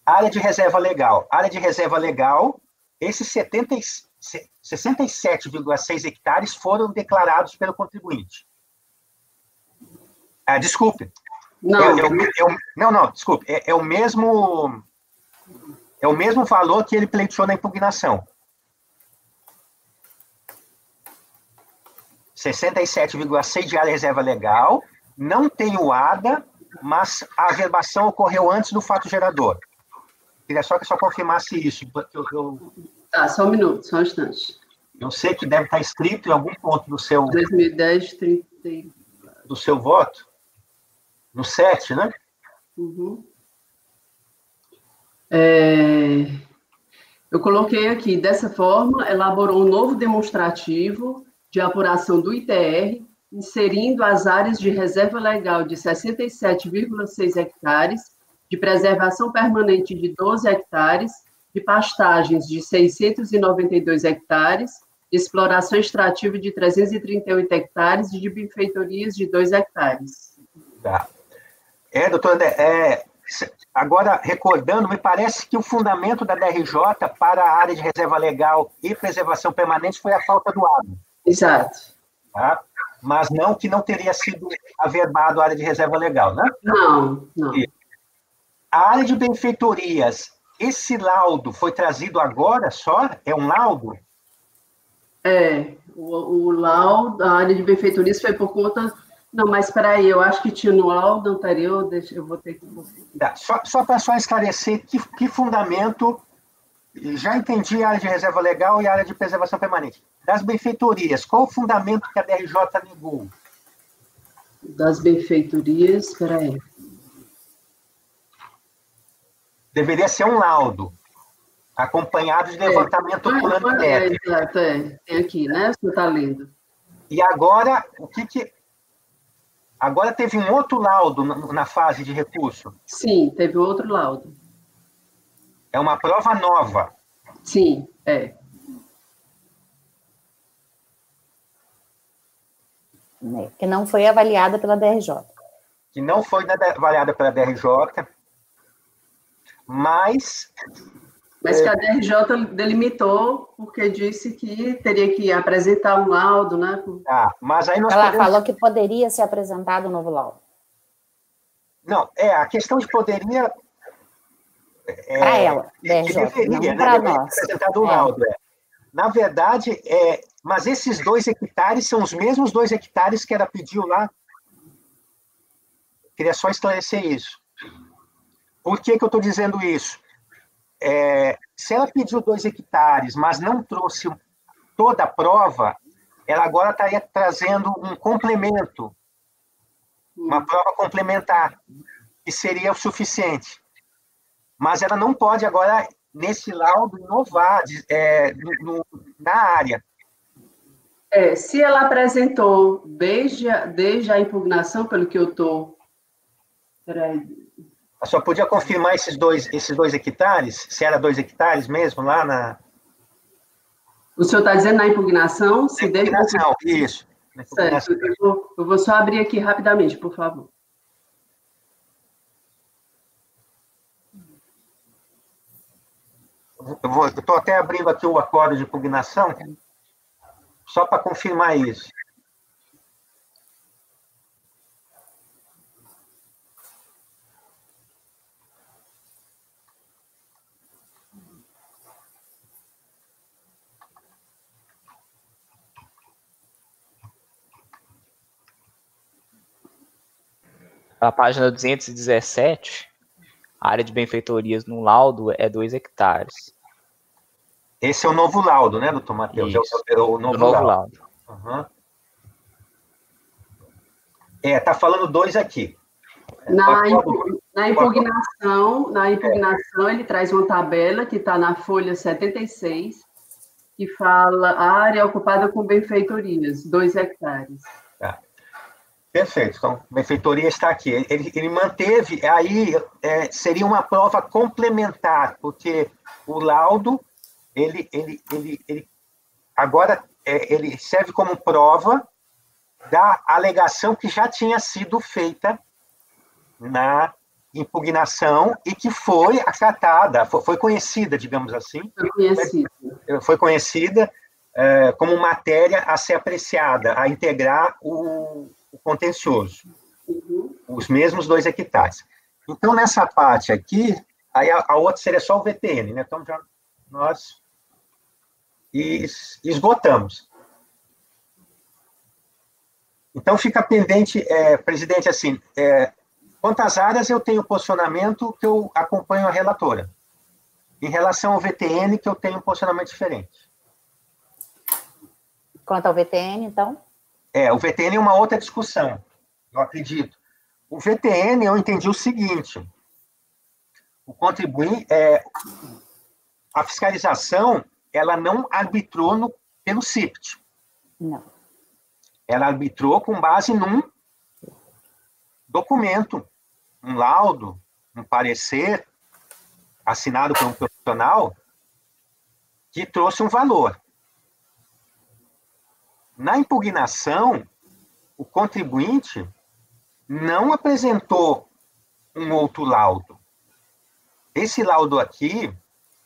[SPEAKER 3] área de reserva legal. Área de reserva legal, esses 67,6 hectares foram declarados pelo contribuinte. Desculpe.
[SPEAKER 2] Não.
[SPEAKER 3] Desculpe. É o mesmo valor que ele pleiteou na impugnação. 67,6 de área de reserva legal, não tem o ADA, mas a averbação ocorreu antes do fato gerador. Queria só que confirmasse isso.
[SPEAKER 2] Tá, só um minuto, só um instante.
[SPEAKER 3] Eu sei que deve estar escrito em algum ponto do seu...
[SPEAKER 2] 2010, 30...
[SPEAKER 3] do seu voto, no 7, né?
[SPEAKER 2] Uhum. Eu coloquei aqui, dessa forma, elaborou um novo demonstrativo de apuração do ITR, inserindo as áreas de reserva legal de 67,6 hectares, de preservação permanente de 12 hectares, de pastagens de 692 hectares, de exploração extrativa de 338 hectares e de benfeitorias de 2 hectares.
[SPEAKER 3] Tá. Doutor André, agora, recordando, me parece que o fundamento da DRJ para a área de reserva legal e preservação permanente foi a falta do água.
[SPEAKER 2] Exato.
[SPEAKER 3] Tá? Mas não que não teria sido averbado a área de reserva legal, né?
[SPEAKER 2] Não.
[SPEAKER 3] A área de benfeitorias, esse laudo foi trazido agora só? É um laudo?
[SPEAKER 2] O laudo, a área de benfeitorias foi por conta... Não, mas espera aí, eu acho que tinha no laudo anterior, eu vou ter que...
[SPEAKER 3] Só para esclarecer, que fundamento... Já entendi a área de reserva legal e a área de preservação permanente. Das benfeitorias, qual o fundamento que a DRJ negou?
[SPEAKER 2] Das benfeitorias, espera aí.
[SPEAKER 3] Deveria ser um laudo, acompanhado de levantamento planimétrico.
[SPEAKER 2] Exato, tem aqui, né? Você está lendo.
[SPEAKER 3] E agora, Agora teve um outro laudo na fase de recurso?
[SPEAKER 2] Sim, teve outro laudo.
[SPEAKER 3] É uma prova nova?
[SPEAKER 2] Sim,
[SPEAKER 1] Que não foi avaliada pela DRJ.
[SPEAKER 3] Que não foi avaliada pela DRJ, mas
[SPEAKER 2] que a DRJ delimitou, porque disse que teria que apresentar um laudo, né?
[SPEAKER 3] Mas aí
[SPEAKER 1] ela falou que poderia ser apresentado um novo laudo.
[SPEAKER 3] Não, a questão de poderia...
[SPEAKER 1] para ela, DRJ,
[SPEAKER 3] deveria,
[SPEAKER 1] não para nós.
[SPEAKER 3] Apresentado um laudo, Na verdade, mas esses 2 hectares são os mesmos 2 hectares que ela pediu lá? Queria só esclarecer isso. Por que eu estou dizendo isso? Se ela pediu 2 hectares, mas não trouxe toda a prova, ela agora estaria trazendo um complemento, uma prova complementar, que seria o suficiente. Mas ela não pode agora, nesse laudo, inovar na área.
[SPEAKER 2] Se ela apresentou desde a impugnação, pelo que eu estou...
[SPEAKER 3] Eu só podia confirmar esses dois hectares? Se era 2 hectares mesmo, lá na...
[SPEAKER 2] O senhor está dizendo na impugnação?
[SPEAKER 3] Na impugnação, isso.
[SPEAKER 2] Certo, eu vou só abrir aqui rapidamente, por favor.
[SPEAKER 3] Eu estou até abrindo aqui o acordo de impugnação, só para confirmar isso.
[SPEAKER 5] Na página 217, a área de benfeitorias no laudo é 2 hectares.
[SPEAKER 3] Esse é o novo laudo, né, doutor Matheus? É o novo laudo. Uhum. Tá falando 2 aqui.
[SPEAKER 2] Na impugnação, ele traz uma tabela que está na folha 76, que fala a área ocupada com benfeitorias, 2 hectares.
[SPEAKER 3] Perfeito. Então, a benfeitoria está aqui. Ele manteve, aí seria uma prova complementar, porque o laudo, agora ele serve como prova da alegação que já tinha sido feita na impugnação e que foi acatada, foi conhecida, digamos assim. Foi conhecida como matéria a ser apreciada, a integrar o contencioso. Os mesmos 2 hectares. Então, nessa parte aqui, aí a outra seria só o VTN, né? Então, já nós esgotamos. Então, fica pendente, presidente, assim, quantas áreas eu tenho posicionamento que eu acompanho a relatora. Em relação ao VTN, que eu tenho um posicionamento diferente.
[SPEAKER 1] Quanto ao VTN, então?
[SPEAKER 3] O VTN é uma outra discussão. Eu acredito. O VTN, eu entendi o seguinte, o contribuinte, a fiscalização, ela não arbitrou pelo CIPT.
[SPEAKER 1] Não.
[SPEAKER 3] Ela arbitrou com base num documento, um laudo, um parecer, assinado por um profissional, que trouxe um valor. Na impugnação, o contribuinte não apresentou um outro laudo. Esse laudo aqui,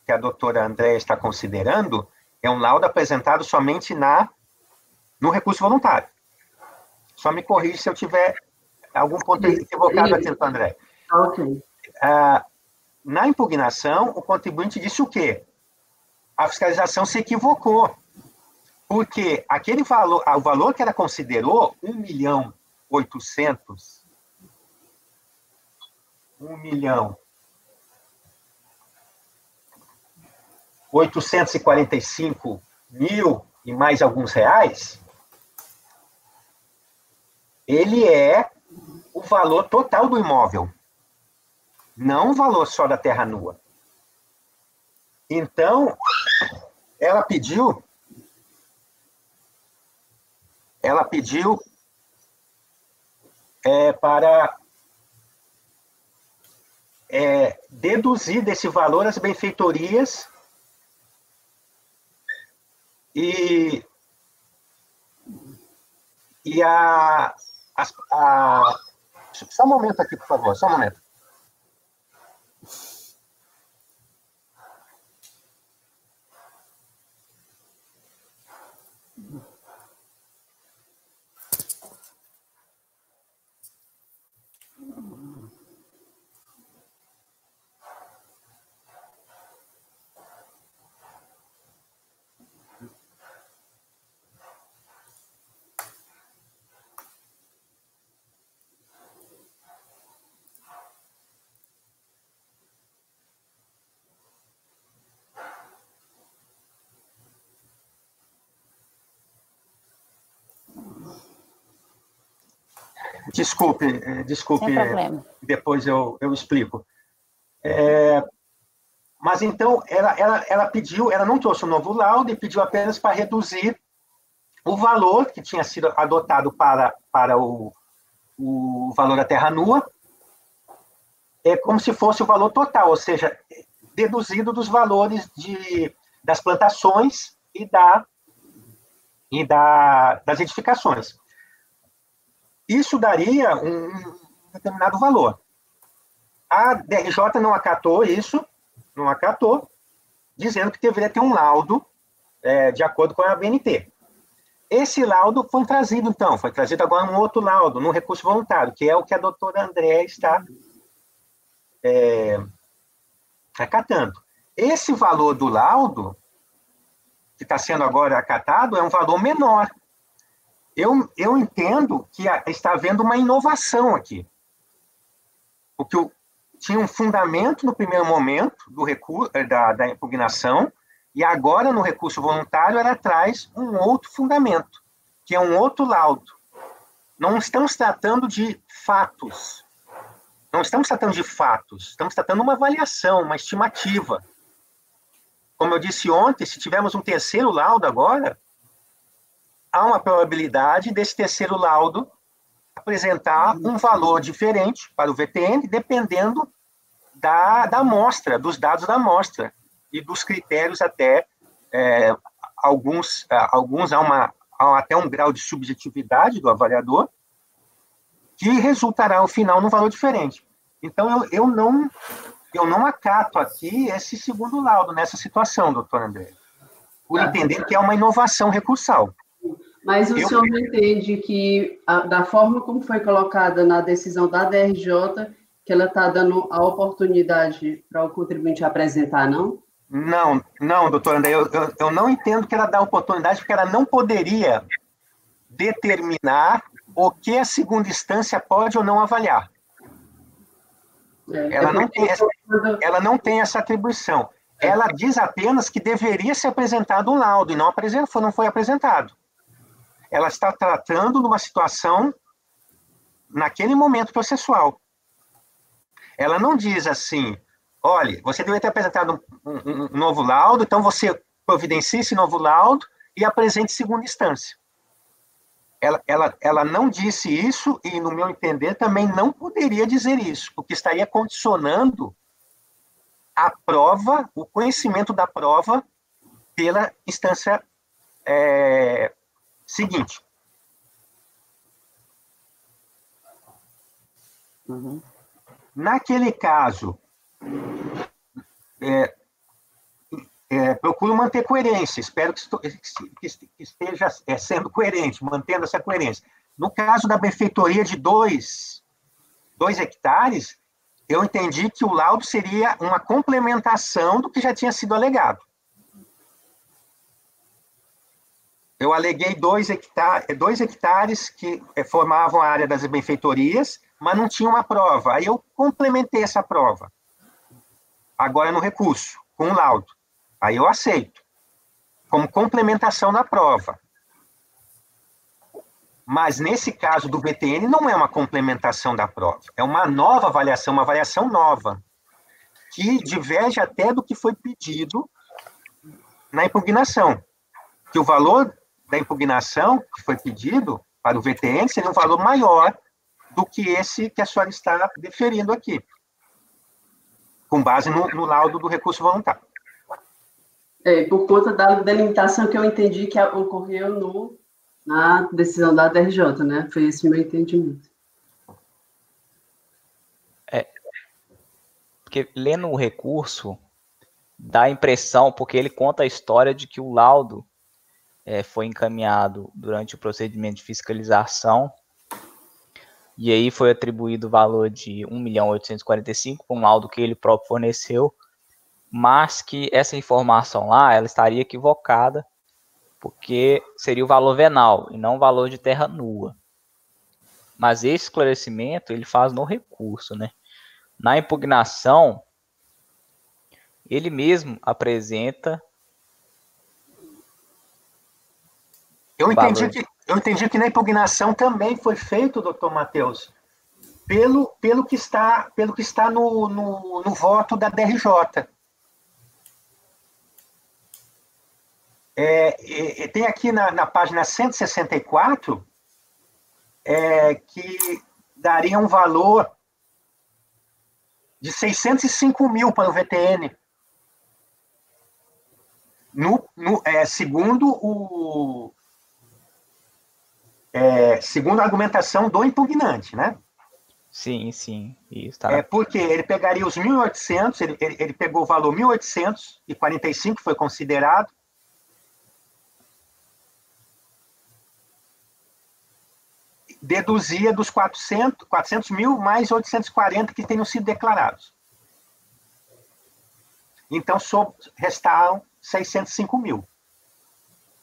[SPEAKER 3] que a doutora Andréa está considerando, é um laudo apresentado somente no recurso voluntário. Só me corrija se eu tiver algum ponto equivocado aqui, André.
[SPEAKER 2] Ok.
[SPEAKER 3] Na impugnação, o contribuinte disse o quê? A fiscalização se equivocou, porque aquele valor, o valor que ela considerou, 1.845.000 e mais alguns reais, ele é o valor total do imóvel, não o valor só da terra nua. Então, ela pediu para deduzir desse valor as benfeitorias e só um momento aqui, por favor, só um momento. Desculpe,
[SPEAKER 1] Sem problema.
[SPEAKER 3] Depois eu explico. Mas então, ela pediu, ela não trouxe um novo laudo e pediu apenas para reduzir o valor que tinha sido adotado para o valor da terra nua, como se fosse o valor total, ou seja, deduzido dos valores das plantações e das edificações. Isso daria um determinado valor. A DRJ não acatou isso, dizendo que deveria ter um laudo de acordo com a ABNT. Esse laudo foi trazido agora um outro laudo, no recurso voluntário, que é o que a doutora Andréa está acatando. Esse valor do laudo, que está sendo agora acatado, é um valor menor. Eu entendo que está havendo uma inovação aqui. Porque tinha um fundamento no primeiro momento do recurso, da impugnação, e agora no recurso voluntário ela traz um outro fundamento, que é um outro laudo. Não estamos tratando de fatos. Estamos tratando de uma avaliação, uma estimativa. Como eu disse ontem, se tivermos um terceiro laudo agora, há uma probabilidade desse terceiro laudo apresentar um valor diferente para o VTN, dependendo da amostra, dos dados da amostra e dos critérios até, alguns há até um grau de subjetividade do avaliador, que resultará, ao final, num valor diferente. Então, eu não acato aqui esse segundo laudo nessa situação, doutor André, por entender que é uma inovação recursal.
[SPEAKER 2] Mas o senhor não entende que, da forma como foi colocada na decisão da DRJ, que ela está dando a oportunidade para o contribuinte apresentar, não?
[SPEAKER 3] Não, doutor André, eu não entendo que ela dá oportunidade, porque ela não poderia determinar o que a segunda instância pode ou não avaliar. Ela não tem essa atribuição. Ela diz apenas que deveria ser apresentado um laudo, e não foi apresentado. Ela está tratando de uma situação naquele momento processual. Ela não diz assim, olha, você deveria ter apresentado um novo laudo, então você providencie esse novo laudo e apresente segunda instância. Ela não disse isso e, no meu entender, também não poderia dizer isso, porque estaria condicionando a prova, o conhecimento da prova pela instância seguinte.
[SPEAKER 2] Uhum.
[SPEAKER 3] Naquele caso, procuro manter coerência, espero que esteja sendo coerente, mantendo essa coerência. No caso da benfeitoria de 2 hectares, eu entendi que o laudo seria uma complementação do que já tinha sido alegado. Eu aleguei 2 hectares que formavam a área das benfeitorias, mas não tinha uma prova. Aí eu complementei essa prova. Agora no recurso, com o laudo. Aí eu aceito, como complementação da prova. Mas nesse caso do BTN não é uma complementação da prova, é uma nova avaliação, uma avaliação nova, que diverge até do que foi pedido na impugnação. Que o valor da impugnação que foi pedido para o VTN seria um valor maior do que esse que a senhora está deferindo aqui, com base no laudo do recurso voluntário.
[SPEAKER 2] Por conta da delimitação que eu entendi que ocorreu na decisão da DRJ, né? Foi esse o meu entendimento.
[SPEAKER 5] Porque lendo o recurso, dá a impressão, porque ele conta a história de que o laudo foi encaminhado durante o procedimento de fiscalização, e aí foi atribuído o valor de 1.845.000 para um laudo que ele próprio forneceu, mas que essa informação lá, ela estaria equivocada, porque seria o valor venal, e não o valor de terra nua. Mas esse esclarecimento, ele faz no recurso, né? Na impugnação, ele mesmo apresenta...
[SPEAKER 3] Eu entendi que na impugnação também foi feito, doutor Matheus, pelo que está no voto da DRJ. Tem aqui na página 164 que daria um valor de 605.000 para o VTN. Segundo a argumentação do impugnante, né?
[SPEAKER 5] Sim, isso tá.
[SPEAKER 3] Porque ele pegaria os 1.800, ele pegou o valor 1.845, que foi considerado, deduzia dos 400 mil mais 840 que tenham sido declarados. Então, restaram 605.000.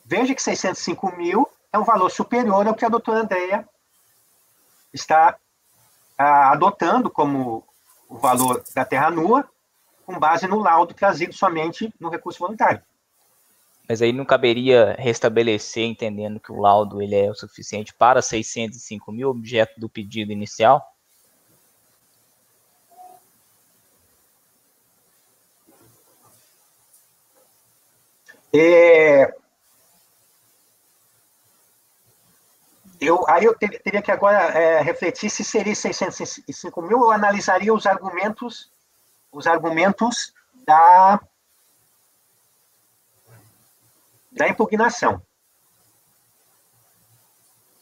[SPEAKER 3] Veja que 605.000 é um valor superior ao que a doutora Andréa está adotando como o valor da terra nua, com base no laudo trazido somente no recurso voluntário.
[SPEAKER 5] Mas aí não caberia restabelecer, entendendo que o laudo ele é o suficiente para 605.000, objeto do pedido inicial?
[SPEAKER 3] Aí eu teria que agora refletir se seria 605.000, eu analisaria os argumentos da impugnação.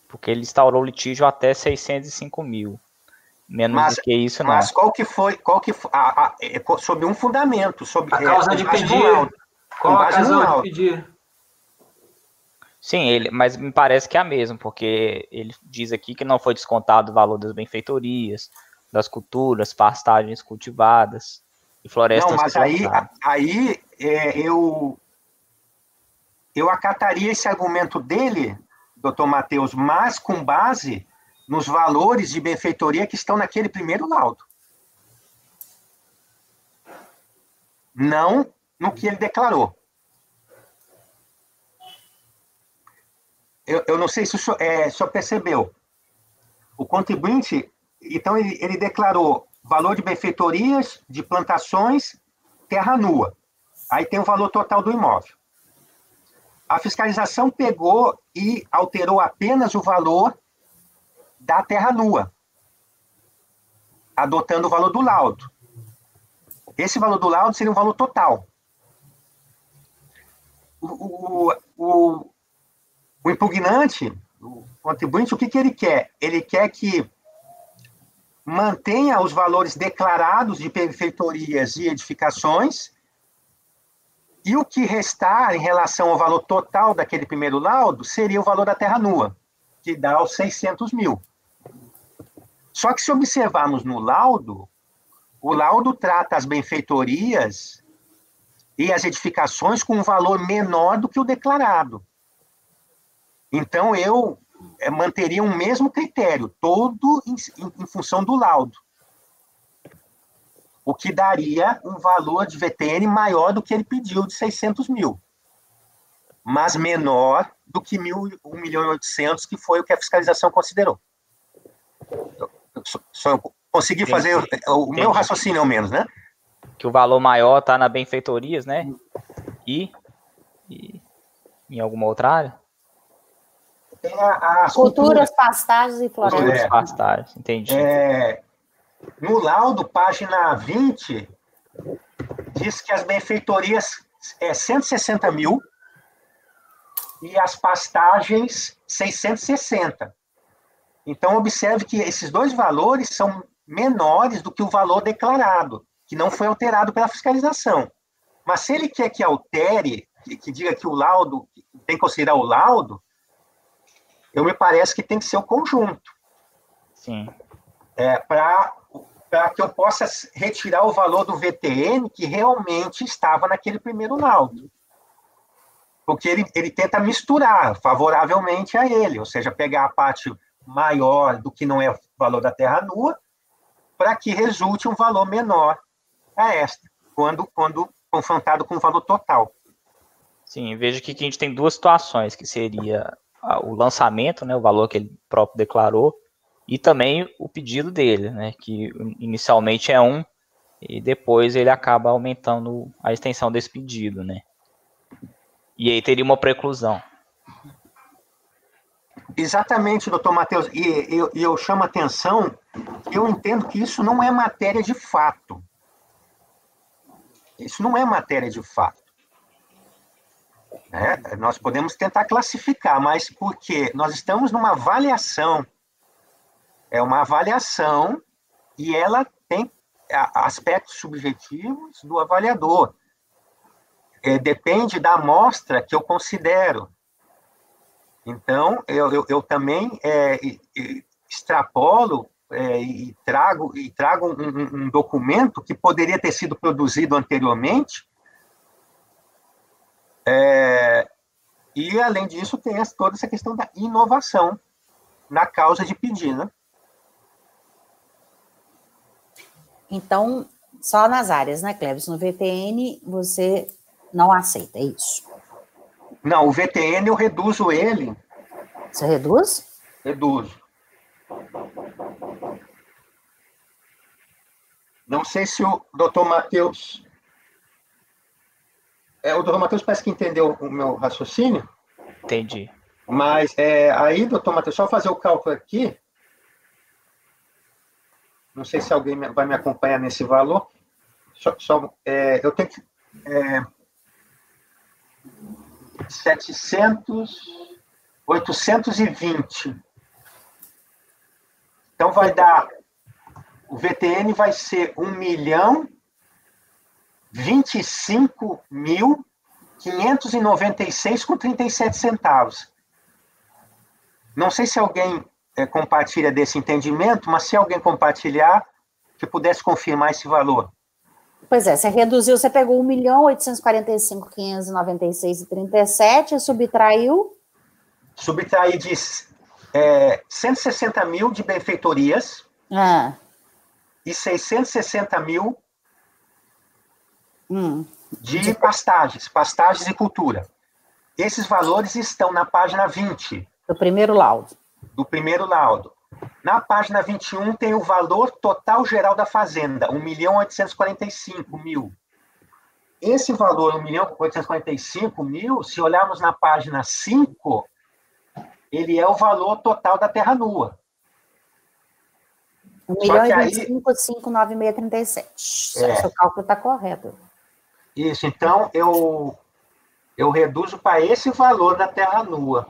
[SPEAKER 5] Porque ele instaurou litígio até 605.000. Menos do que isso, não.
[SPEAKER 3] Mas qual que foi sob um fundamento,
[SPEAKER 6] a causa de pedir. Qual a razão de pedir?
[SPEAKER 5] Sim, mas me parece que é a mesma, porque ele diz aqui que não foi descontado o valor das benfeitorias, das culturas, pastagens cultivadas e florestas.
[SPEAKER 3] Não, mas aí eu acataria esse argumento dele, doutor Matheus, mas com base nos valores de benfeitoria que estão naquele primeiro laudo. Não no que ele declarou. Eu não sei se o senhor percebeu. O contribuinte, então, ele declarou valor de benfeitorias, de plantações, terra nua. Aí tem o valor total do imóvel. A fiscalização pegou e alterou apenas o valor da terra nua, adotando o valor do laudo. Esse valor do laudo seria um valor total. O impugnante, o contribuinte, o que ele quer? Ele quer que mantenha os valores declarados de benfeitorias e edificações, e o que restar em relação ao valor total daquele primeiro laudo seria o valor da terra nua, que dá os 600 mil. Só que se observarmos no laudo, o laudo trata as benfeitorias e as edificações com um valor menor do que o declarado. Então, eu manteria o mesmo critério, todo em função do laudo. O que daria um valor de VTN maior do que ele pediu, de 600 mil. Mas menor do que 1.800.000, que foi o que a fiscalização considerou. Só consegui fazer o meu raciocínio, ao menos, né?
[SPEAKER 5] Que o valor maior está na benfeitorias, né? E em alguma outra área?
[SPEAKER 3] Tem as
[SPEAKER 1] culturas, pastagens e florestas.
[SPEAKER 5] Culturas, pastagens, entendi.
[SPEAKER 3] No laudo, página 20, diz que as benfeitorias é 160 mil e as pastagens 660. Então, observe que esses dois valores são menores do que o valor declarado, que não foi alterado pela fiscalização. Mas se ele quer que altere, que diga que o laudo, tem que considerar o laudo, me parece que tem que ser o conjunto.
[SPEAKER 5] Sim.
[SPEAKER 3] Para que eu possa retirar o valor do VTN que realmente estava naquele primeiro laudo. Porque ele tenta misturar favoravelmente a ele, ou seja, pegar a parte maior do que não é o valor da terra nua, para que resulte um valor menor a esta, quando confrontado com o valor total.
[SPEAKER 5] Sim, veja que aqui a gente tem duas situações, que seria o lançamento, né, o valor que ele próprio declarou, e também o pedido dele, né, que inicialmente é 1, e depois ele acaba aumentando a extensão desse pedido, né. E aí teria uma preclusão.
[SPEAKER 3] Exatamente, doutor Matheus, e eu chamo a atenção, eu entendo que isso não é matéria de fato. Isso não é matéria de fato. Nós podemos tentar classificar, mas porque nós estamos numa avaliação. É uma avaliação e ela tem aspectos subjetivos do avaliador. Depende da amostra que eu considero. Então, eu também extrapolo e trago um documento que poderia ter sido produzido anteriormente. E, além disso, tem toda essa questão da inovação na causa de pedir, né?
[SPEAKER 1] Então, só nas áreas, né, Cleves? No VTN, você não aceita, é isso?
[SPEAKER 3] Não, o VTN eu reduzo ele.
[SPEAKER 1] Você reduz?
[SPEAKER 3] Reduzo. Não sei se o doutor Matheus... o doutor Matheus parece que entendeu o meu raciocínio.
[SPEAKER 5] Entendi.
[SPEAKER 3] Mas aí, doutor Matheus, só fazer o cálculo aqui. Não sei se alguém vai me acompanhar nesse valor. Eu tenho que... 820. Então, vai dar... O VTN vai ser 1.025.596,37 . Não sei se alguém compartilha desse entendimento, mas se alguém compartilhar, que pudesse confirmar esse valor.
[SPEAKER 1] Pois é, você reduziu, você pegou 1.845.596,37 e subtraiu?
[SPEAKER 3] Subtraí de 160 mil de benfeitorias e 660 mil de pastagens e cultura. Esses valores estão na página 20.
[SPEAKER 1] Do primeiro laudo.
[SPEAKER 3] Do primeiro laudo. Na página 21 tem o valor total geral da fazenda, 1.845.000. Esse valor, 1.845.000, se olharmos na página 5, ele é o valor total da terra nua.
[SPEAKER 1] 1.025.59637. Seu cálculo está correto.
[SPEAKER 3] Isso, então eu reduzo para esse valor da terra nua.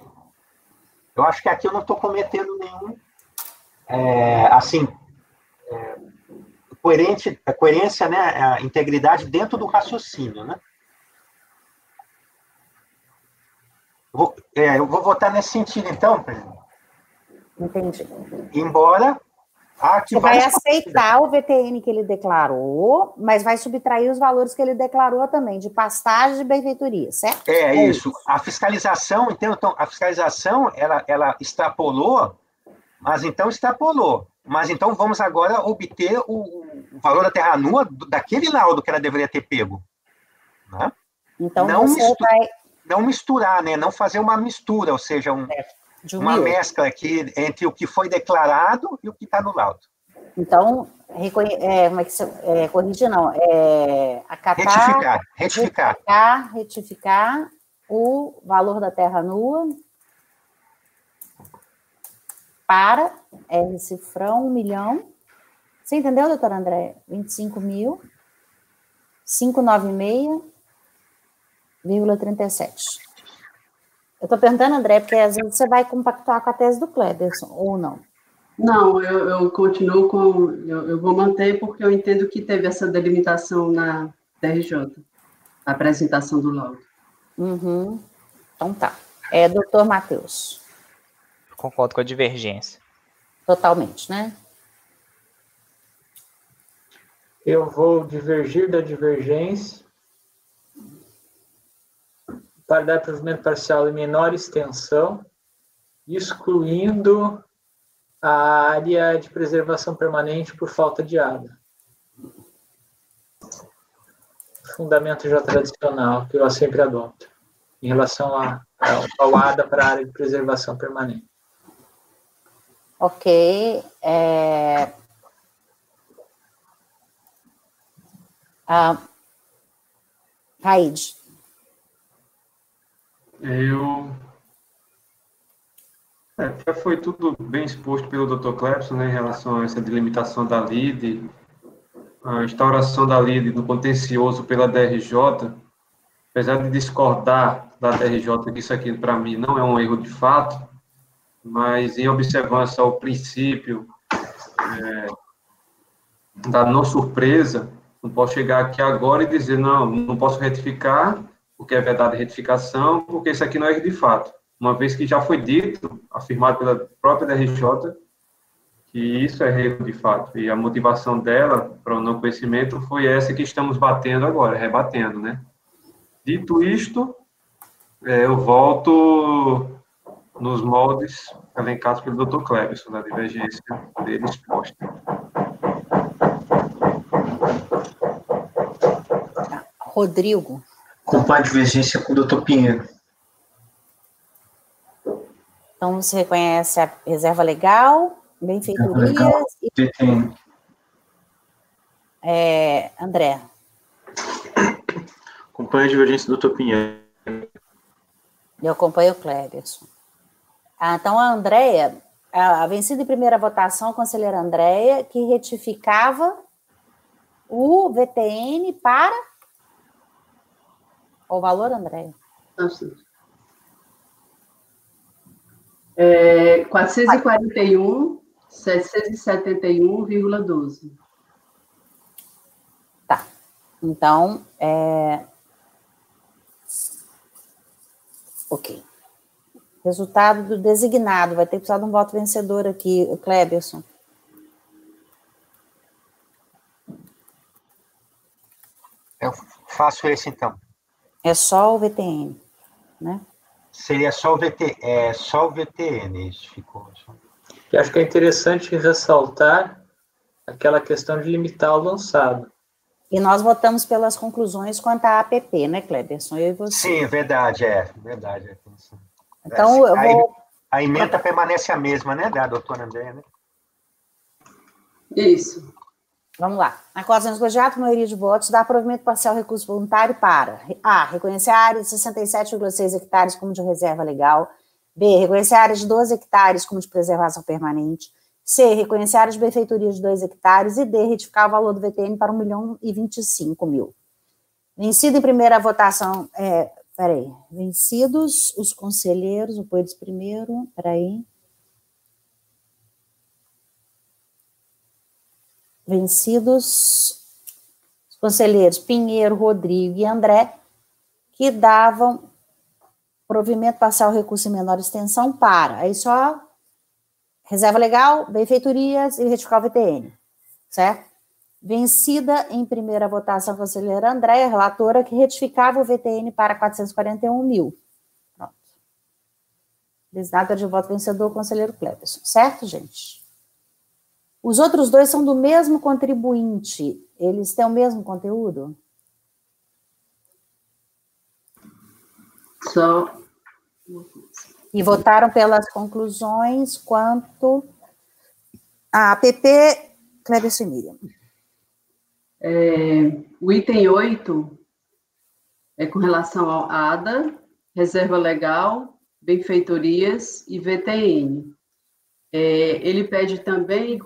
[SPEAKER 3] Eu acho que aqui eu não estou cometendo nenhum, coerência, né, a integridade dentro do raciocínio, né? Eu vou votar nesse sentido, então, presidente.
[SPEAKER 1] Entendi.
[SPEAKER 3] Embora...
[SPEAKER 1] Você vai aceitar o VTN que ele declarou, mas vai subtrair os valores que ele declarou também, de pastagem e benfeitoria, certo?
[SPEAKER 3] Isso. A fiscalização, então, a fiscalização, ela extrapolou, mas então vamos agora obter o valor da terra nua daquele laudo que ela deveria ter pego. Né?
[SPEAKER 1] Então,
[SPEAKER 3] não misturar, né? Não fazer uma mistura, ou seja, uma mescla aqui entre o que foi declarado e o que está no laudo.
[SPEAKER 1] Então, corrigir não, acatar, retificar o valor da terra nua para cifrão 1 milhão. Você entendeu, doutora André? 25.596,37. Eu estou perguntando, André, porque às vezes você vai compactuar com a tese do Cleberson, ou não?
[SPEAKER 2] Não, eu continuo com... Eu vou manter porque eu entendo que teve essa delimitação na DRJ, a apresentação do laudo.
[SPEAKER 1] Uhum. Então tá. Doutor Matheus.
[SPEAKER 5] Concordo com a divergência.
[SPEAKER 1] Totalmente, né?
[SPEAKER 6] Eu vou divergir da divergência para dar provimento parcial em menor extensão, excluindo a área de preservação permanente por falta de água. Fundamento já tradicional, que eu sempre adoto, em relação ao ADA para a área de preservação permanente.
[SPEAKER 1] Ok. Raide.
[SPEAKER 7] Já foi tudo bem exposto pelo Dr. Cleberson, né, em relação a essa delimitação da lide, a instauração da lide do contencioso pela DRJ, apesar de discordar da DRJ, que isso aqui, para mim, não é um erro de fato, mas em observância ao princípio da não surpresa, não posso chegar aqui agora e dizer, não posso retificar, porque é verdade a retificação, porque isso aqui não é erro de fato. Uma vez que já foi dito, afirmado pela própria DRJ, que isso é erro de fato. E a motivação dela para o não conhecimento foi essa que estamos batendo agora, rebatendo, né? Dito isto, eu volto nos moldes elencados pelo Dr. Cleberson, da divergência dele exposta.
[SPEAKER 1] Rodrigo.
[SPEAKER 8] Acompanho a divergência com o Dr. Pinheiro.
[SPEAKER 1] Então, você reconhece a reserva legal, benfeitorias e...
[SPEAKER 8] VTN.
[SPEAKER 1] André.
[SPEAKER 8] Acompanho a divergência do Dr. Pinheiro.
[SPEAKER 1] Eu acompanho o Cleberson. Então, a Andréia, a vencida em primeira votação, a conselheira Andréia, que retificava o VTN para... Qual o valor, Andréia?
[SPEAKER 2] 441.771,12.
[SPEAKER 1] Tá. Então, ok. Resultado do designado. Vai ter que precisar de um voto vencedor aqui, o Cleberson.
[SPEAKER 3] Eu faço esse, então.
[SPEAKER 1] É só o VTN, né?
[SPEAKER 3] Seria só o VTN, isso ficou.
[SPEAKER 6] Eu acho que é interessante ressaltar aquela questão de limitar o lançado.
[SPEAKER 1] E nós votamos pelas conclusões quanto à APP, né, Cleberson? Eu e você.
[SPEAKER 3] Sim, verdade.
[SPEAKER 1] Então, eu vou...
[SPEAKER 3] A emenda permanece a mesma, né, da doutora Andréia, né?
[SPEAKER 2] Isso.
[SPEAKER 1] Vamos lá. Na clausura negociada, maioria de votos, dá provimento parcial recurso voluntário para A. Reconhecer a área de 67,6 hectares como de reserva legal. B. Reconhecer a área de 12 hectares como de preservação permanente. C. Reconhecer a área de benfeitoria de 2 hectares. E D. Retificar o valor do VTN para 1.025.000. Vencido em primeira votação... Vencidos os conselheiros, o Poedes primeiro, Vencidos os conselheiros Pinheiro, Rodrigo e André, que davam provimento parcial recurso em menor extensão para, aí só reserva legal, benfeitorias e retificar o VTN, certo? Vencida em primeira votação a conselheira Andréia, relatora, que retificava o VTN para 441.000. Pronto. Designado de voto vencedor, o conselheiro Cleverson. Certo, gente? Os outros dois são do mesmo contribuinte. Eles têm o mesmo conteúdo?
[SPEAKER 2] Só.
[SPEAKER 1] E votaram pelas conclusões quanto a APP, Cleverson e Miriam.
[SPEAKER 2] O item 8 é com relação ao ADA, reserva legal, benfeitorias e VTN. Ele pede também,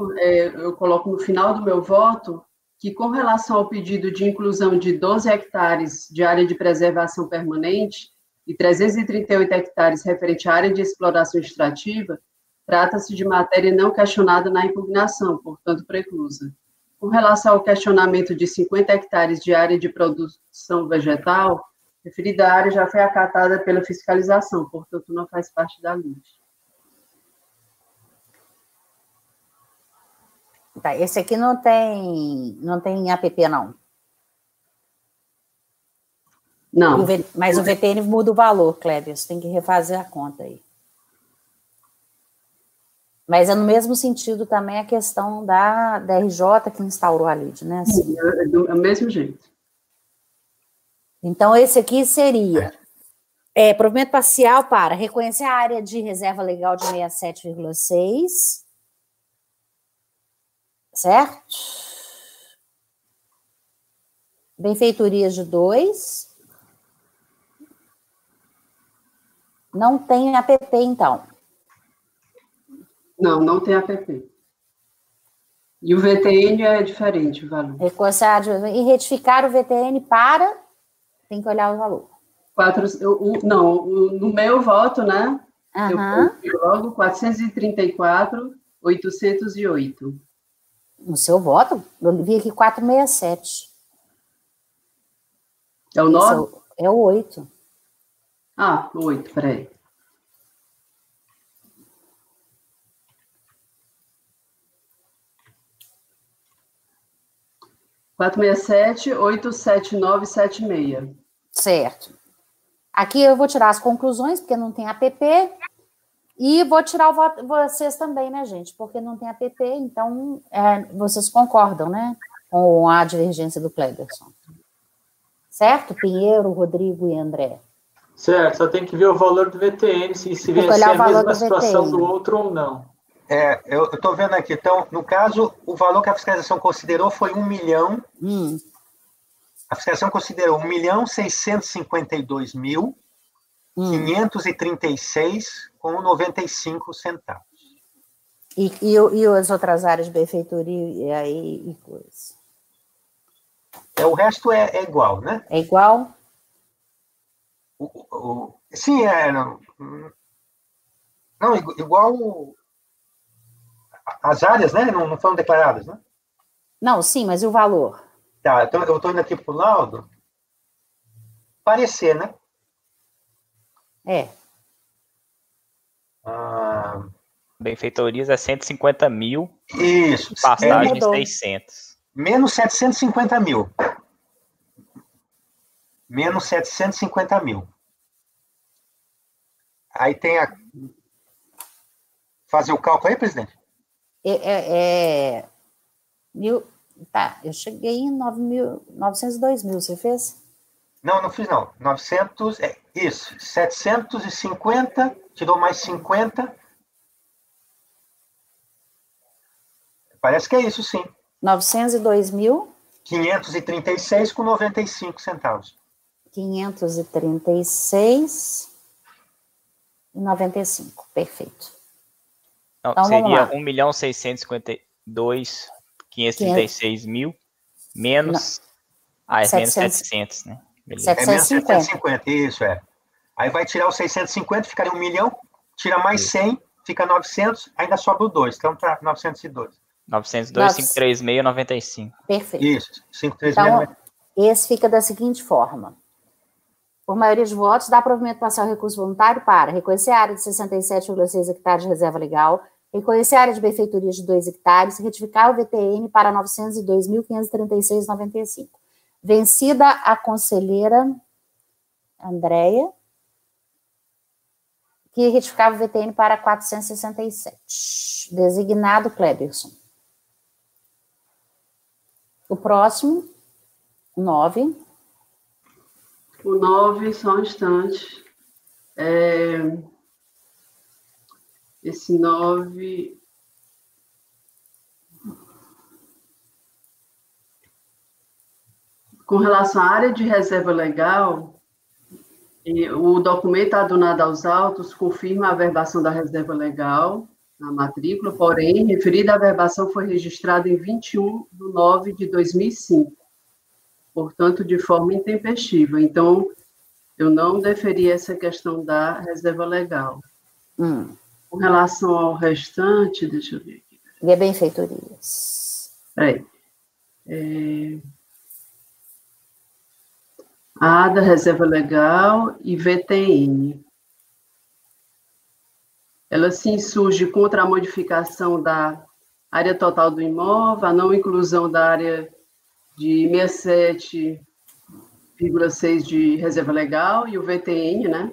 [SPEAKER 2] eu coloco no final do meu voto, que com relação ao pedido de inclusão de 12 hectares de área de preservação permanente e 338 hectares referente à área de exploração extrativa, trata-se de matéria não questionada na impugnação, portanto preclusa. Com relação ao questionamento de 50 hectares de área de produção vegetal, a referida área já foi acatada pela fiscalização, portanto não faz parte da lei.
[SPEAKER 1] Tá, esse aqui não tem APP, não.
[SPEAKER 2] Não.
[SPEAKER 1] Mas o VTN muda o valor, Cléber, você tem que refazer a conta aí. Mas é no mesmo sentido também a questão da RJ que instaurou a LID, né? Assim.
[SPEAKER 2] É do mesmo jeito.
[SPEAKER 1] Então, esse aqui seria provimento parcial para reconhecer a área de reserva legal de 67,6, certo? Benfeitorias de 2. Não tem APP, então.
[SPEAKER 2] Não tem APP. E o VTN é diferente, o valor.
[SPEAKER 1] E retificar o VTN para... Tem que olhar o valor.
[SPEAKER 2] No meu voto, né?
[SPEAKER 1] Uhum.
[SPEAKER 2] Eu logo 434.808.
[SPEAKER 1] No seu voto? Eu vi aqui 467.
[SPEAKER 2] É o 9?
[SPEAKER 1] É o 8.
[SPEAKER 2] Ah, 8, peraí. (467.87976).
[SPEAKER 1] Certo. Aqui eu vou tirar as conclusões, porque não tem APP, e vou tirar o voto vocês também, né, gente? Porque não tem APP, então vocês concordam, né, com a divergência do Cleverson. Certo? Pinheiro, Rodrigo e André.
[SPEAKER 6] Certo, só tem que ver o valor do VTN, se vencer a mesma situação do outro ou não.
[SPEAKER 3] Eu estou vendo aqui, então, no caso, o valor que a fiscalização considerou foi 1 milhão. A fiscalização considerou 1.652.536,95
[SPEAKER 1] E as outras áreas de benfeitoria e coisa?
[SPEAKER 3] O resto é igual, né?
[SPEAKER 1] É igual?
[SPEAKER 3] Sim, não, igual as áreas, né? Não foram declaradas, né?
[SPEAKER 1] Não, sim, mas e o valor?
[SPEAKER 3] Tá, então eu estou indo aqui para o laudo. Parecer, né?
[SPEAKER 5] Benfeitorias é 150 mil.
[SPEAKER 3] Isso.
[SPEAKER 5] Pastagem 600.
[SPEAKER 3] Menos 750 mil. Menos 750 mil. Aí tem a... Fazer o cálculo aí, presidente?
[SPEAKER 1] Tá, eu cheguei em 902.000, você fez?
[SPEAKER 3] Não fiz não. 900, isso, 750, tirou mais 50. Parece que é isso, sim.
[SPEAKER 1] 902.536,95
[SPEAKER 3] centavos.
[SPEAKER 1] 536,95. Perfeito.
[SPEAKER 5] Não,
[SPEAKER 1] então,
[SPEAKER 5] seria 1.652.536.000 menos...
[SPEAKER 1] Não.
[SPEAKER 5] é menos 700, né? Beleza.
[SPEAKER 3] É menos 750, isso, é. Aí vai tirar os 650, ficaria 1 milhão, tira mais 100, fica 900, ainda sobra o 2, então tá 902.
[SPEAKER 5] 902, 536,95.
[SPEAKER 1] Perfeito.
[SPEAKER 3] Isso, 536,95.
[SPEAKER 1] Então, esse fica da seguinte forma. Por maioria de votos, dá provimento parcial ao recurso voluntário para reconhecer a área de 67,6 hectares de reserva legal, reconhecer a área de benfeitoria de 2 hectares, retificar o VTN para 902.536,95. Vencida a conselheira Andréia, que retificava o VTN para 467. Designado Cleberson. O próximo, 9.
[SPEAKER 2] O 9, só um instante. Esse 9... Com relação à área de reserva legal, o documento adunado aos autos confirma a averbação da reserva legal na matrícula, porém, referida averbação foi registrada em 21/9/2005, portanto, de forma intempestiva. Então, eu não deferi essa questão da reserva legal. Com relação ao restante, deixa eu ver aqui.
[SPEAKER 1] E é benfeitorias.
[SPEAKER 2] ADA, reserva legal e VTN. Ela se insurge contra a modificação da área total do imóvel, a não inclusão da área de 67,6 de reserva legal e o VTN, né?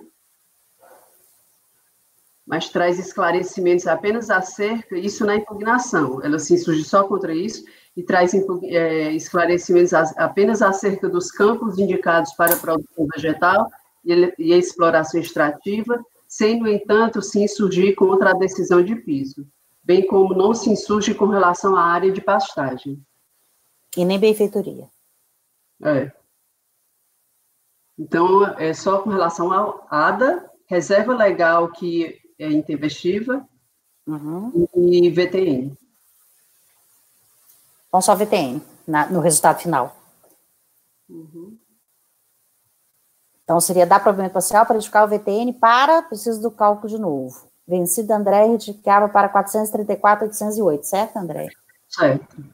[SPEAKER 2] Mas traz esclarecimentos apenas acerca, isso na impugnação, ela se insurge só contra isso, e traz esclarecimentos apenas acerca dos campos indicados para a produção vegetal e a exploração extrativa, sem, no entanto, se insurgir contra a decisão de piso, bem como não se insurge com relação à área de pastagem.
[SPEAKER 1] E nem benfeitoria.
[SPEAKER 2] Então, é só com relação ao ADA, reserva legal que é intempestiva, e VTN.
[SPEAKER 1] Então, só VTN, no resultado final. Então, seria dar provimento parcial para retificar o VTN para, preciso do cálculo de novo. Vencida André retificava para 434.808, certo, André?
[SPEAKER 2] Certo.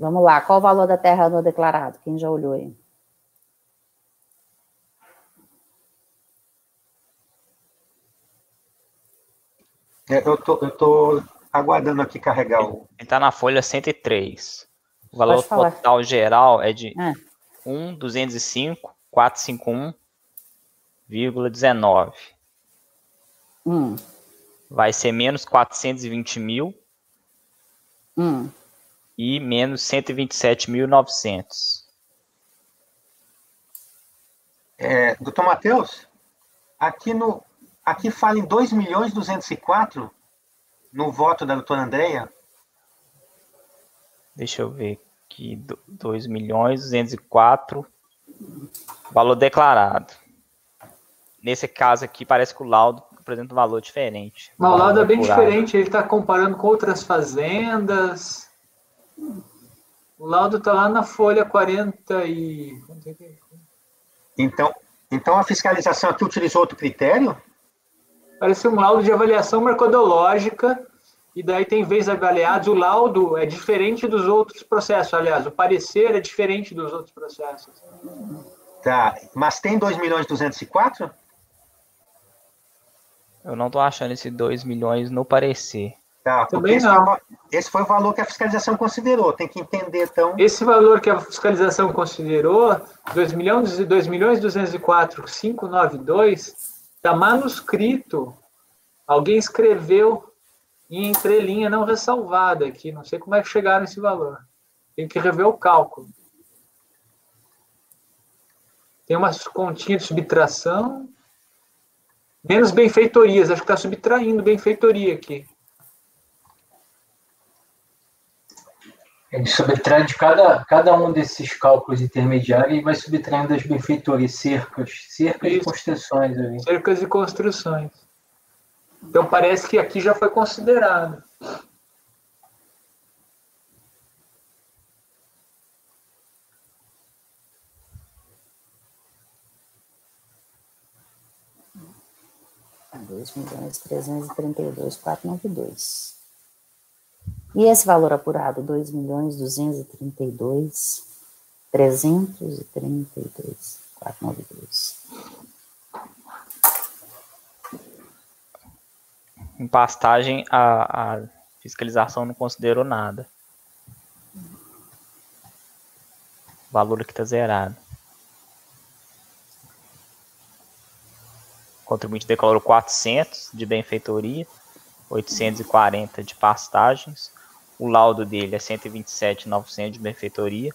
[SPEAKER 1] Vamos lá, qual o valor da terra no declarado? Quem já olhou aí?
[SPEAKER 3] Eu tô aguardando aqui carregar o...
[SPEAKER 5] Ele está na folha 103. O valor total geral é de 1.205.451,19. Vai ser menos 420 mil e menos 127.900.
[SPEAKER 3] Doutor Matheus, aqui fala em 2.204 no voto da doutora Andréia.
[SPEAKER 5] Deixa eu ver aqui, 2.204, valor declarado. Nesse caso aqui, parece que o laudo apresenta um valor diferente.
[SPEAKER 6] O laudo é bem diferente, ele está comparando com outras fazendas. O laudo está lá na folha 40 e...
[SPEAKER 3] Então a fiscalização aqui utilizou outro critério?
[SPEAKER 6] Parece um laudo de avaliação mercadológica, e daí tem vezes avaliados. O laudo é diferente dos outros processos, aliás, o parecer é diferente dos outros processos.
[SPEAKER 3] Tá, mas tem 2.204?
[SPEAKER 5] Eu não estou achando esse 2 milhões no parecer.
[SPEAKER 3] Tá,
[SPEAKER 6] também não.
[SPEAKER 3] Esse foi o valor que a fiscalização considerou, tem que entender, então...
[SPEAKER 6] Esse valor que a fiscalização considerou, 2.204.592, está manuscrito. Alguém escreveu em entrelinha não ressalvada aqui. Não sei como é que chegaram nesse valor. Tem que rever o cálculo. Tem umas continhas de subtração. Menos benfeitorias. Acho que está subtraindo benfeitoria aqui.
[SPEAKER 4] Ele subtrai de cada um desses cálculos intermediários e vai subtraindo das benfeitorias, cercas e
[SPEAKER 6] Isso.
[SPEAKER 4] construções ali.
[SPEAKER 6] Cercas e construções. Então parece que aqui já foi considerado.
[SPEAKER 1] R$2.332.492. E esse valor apurado, R$2.232.332.492.
[SPEAKER 5] Em pastagem, a fiscalização não considerou nada. O valor aqui está zerado. O contribuinte declarou 400 de benfeitoria, 840 de pastagens. O laudo dele é 127.900 de benfeitoria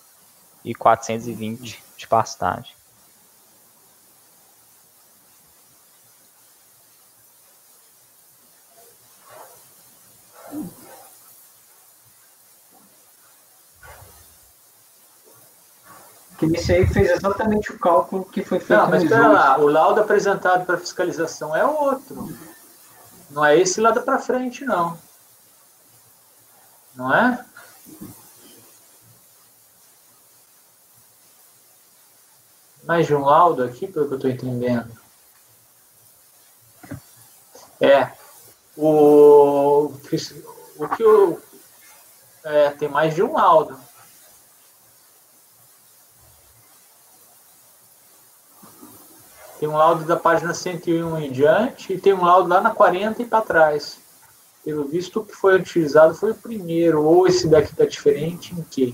[SPEAKER 5] e 420 de pastagem.
[SPEAKER 4] Que nesse aí fez exatamente o cálculo que foi feito.
[SPEAKER 6] Não, mas espera lá, o laudo apresentado para fiscalização é outro. Não é esse lado para frente, não. Não é? Mais de um laudo aqui, pelo que eu estou entendendo. Tem mais de um laudo. Tem um laudo da página 101 em diante e tem um laudo lá na 40 e para trás. Pelo visto, o que foi utilizado foi o primeiro, ou esse daqui está diferente em quê?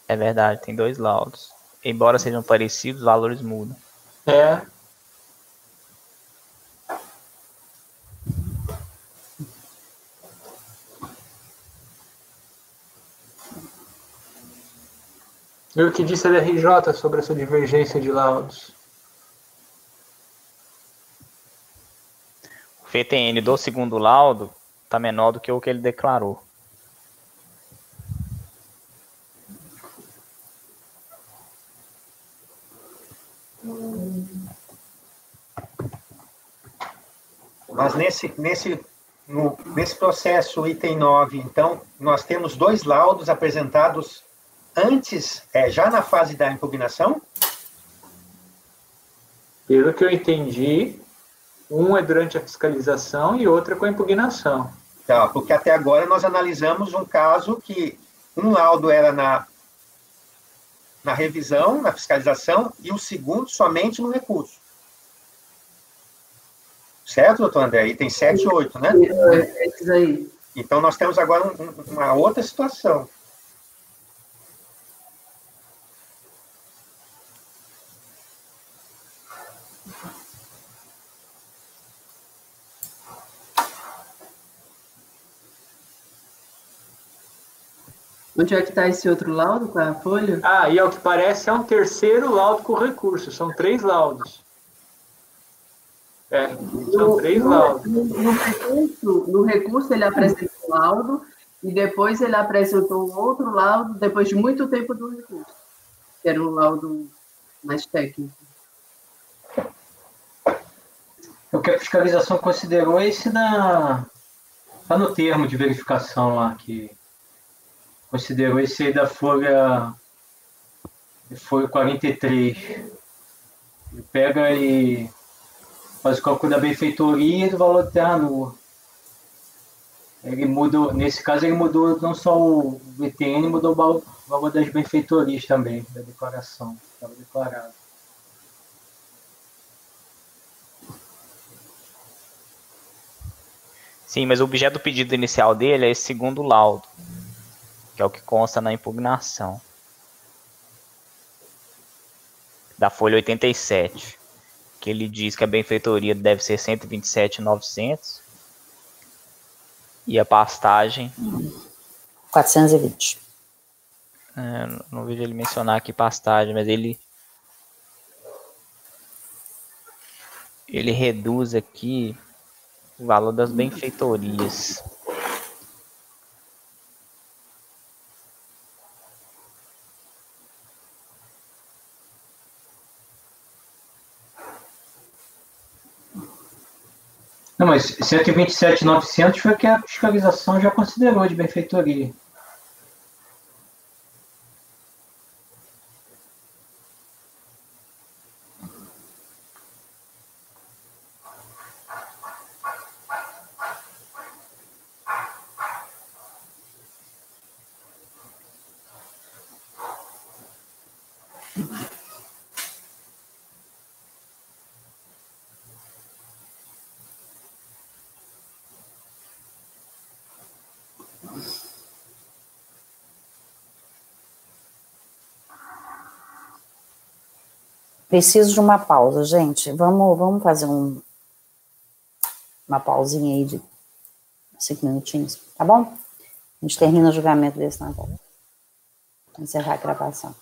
[SPEAKER 5] É verdade, tem dois laudos. Embora sejam parecidos, os valores mudam.
[SPEAKER 6] É. E o que disse a DRJ sobre essa divergência de laudos?
[SPEAKER 5] O FTN do segundo laudo está menor do que o que ele declarou.
[SPEAKER 3] Mas nesse processo item 9, então, nós temos dois laudos apresentados antes, já na fase da impugnação?
[SPEAKER 6] Pelo que eu entendi, um é durante a fiscalização e outro é com a impugnação.
[SPEAKER 3] Tá, porque até agora nós analisamos um caso que um laudo era na revisão, na fiscalização, e o segundo somente no recurso. Certo, doutor André? Item 7 e 8, né?
[SPEAKER 2] É isso aí.
[SPEAKER 3] Então, nós temos agora uma outra situação.
[SPEAKER 2] Onde é que está esse outro laudo com a folha?
[SPEAKER 6] Ah, e ao que parece é um terceiro laudo com recurso. São 3 laudos. São 3 laudos.
[SPEAKER 2] No recurso ele apresentou um laudo e depois ele apresentou um outro laudo depois de muito tempo do recurso, que era um laudo mais técnico.
[SPEAKER 4] O que a fiscalização considerou esse está no termo de verificação lá, que considerou esse aí da folha 43. Ele pega e faz o cálculo da benfeitoria e do valor de terra nua. Ele mudou, nesse caso, ele mudou não só o VTN, mudou o valor das benfeitorias também, da declaração, estava declarado.
[SPEAKER 5] Sim, mas o objeto do pedido inicial dele é esse segundo laudo, que é o que consta na impugnação. Da folha 87, que ele diz que a benfeitoria deve ser 127.900 e a pastagem
[SPEAKER 1] 420.
[SPEAKER 5] Não vejo ele mencionar aqui pastagem, mas ele reduz aqui o valor das benfeitorias.
[SPEAKER 9] Não, mas 127.900 foi o que a fiscalização já considerou de benfeitoria.
[SPEAKER 1] Preciso de uma pausa, gente. Vamos fazer uma pausinha aí de 5 minutinhos, tá bom? A gente termina o julgamento desse na volta. Vou encerrar a gravação.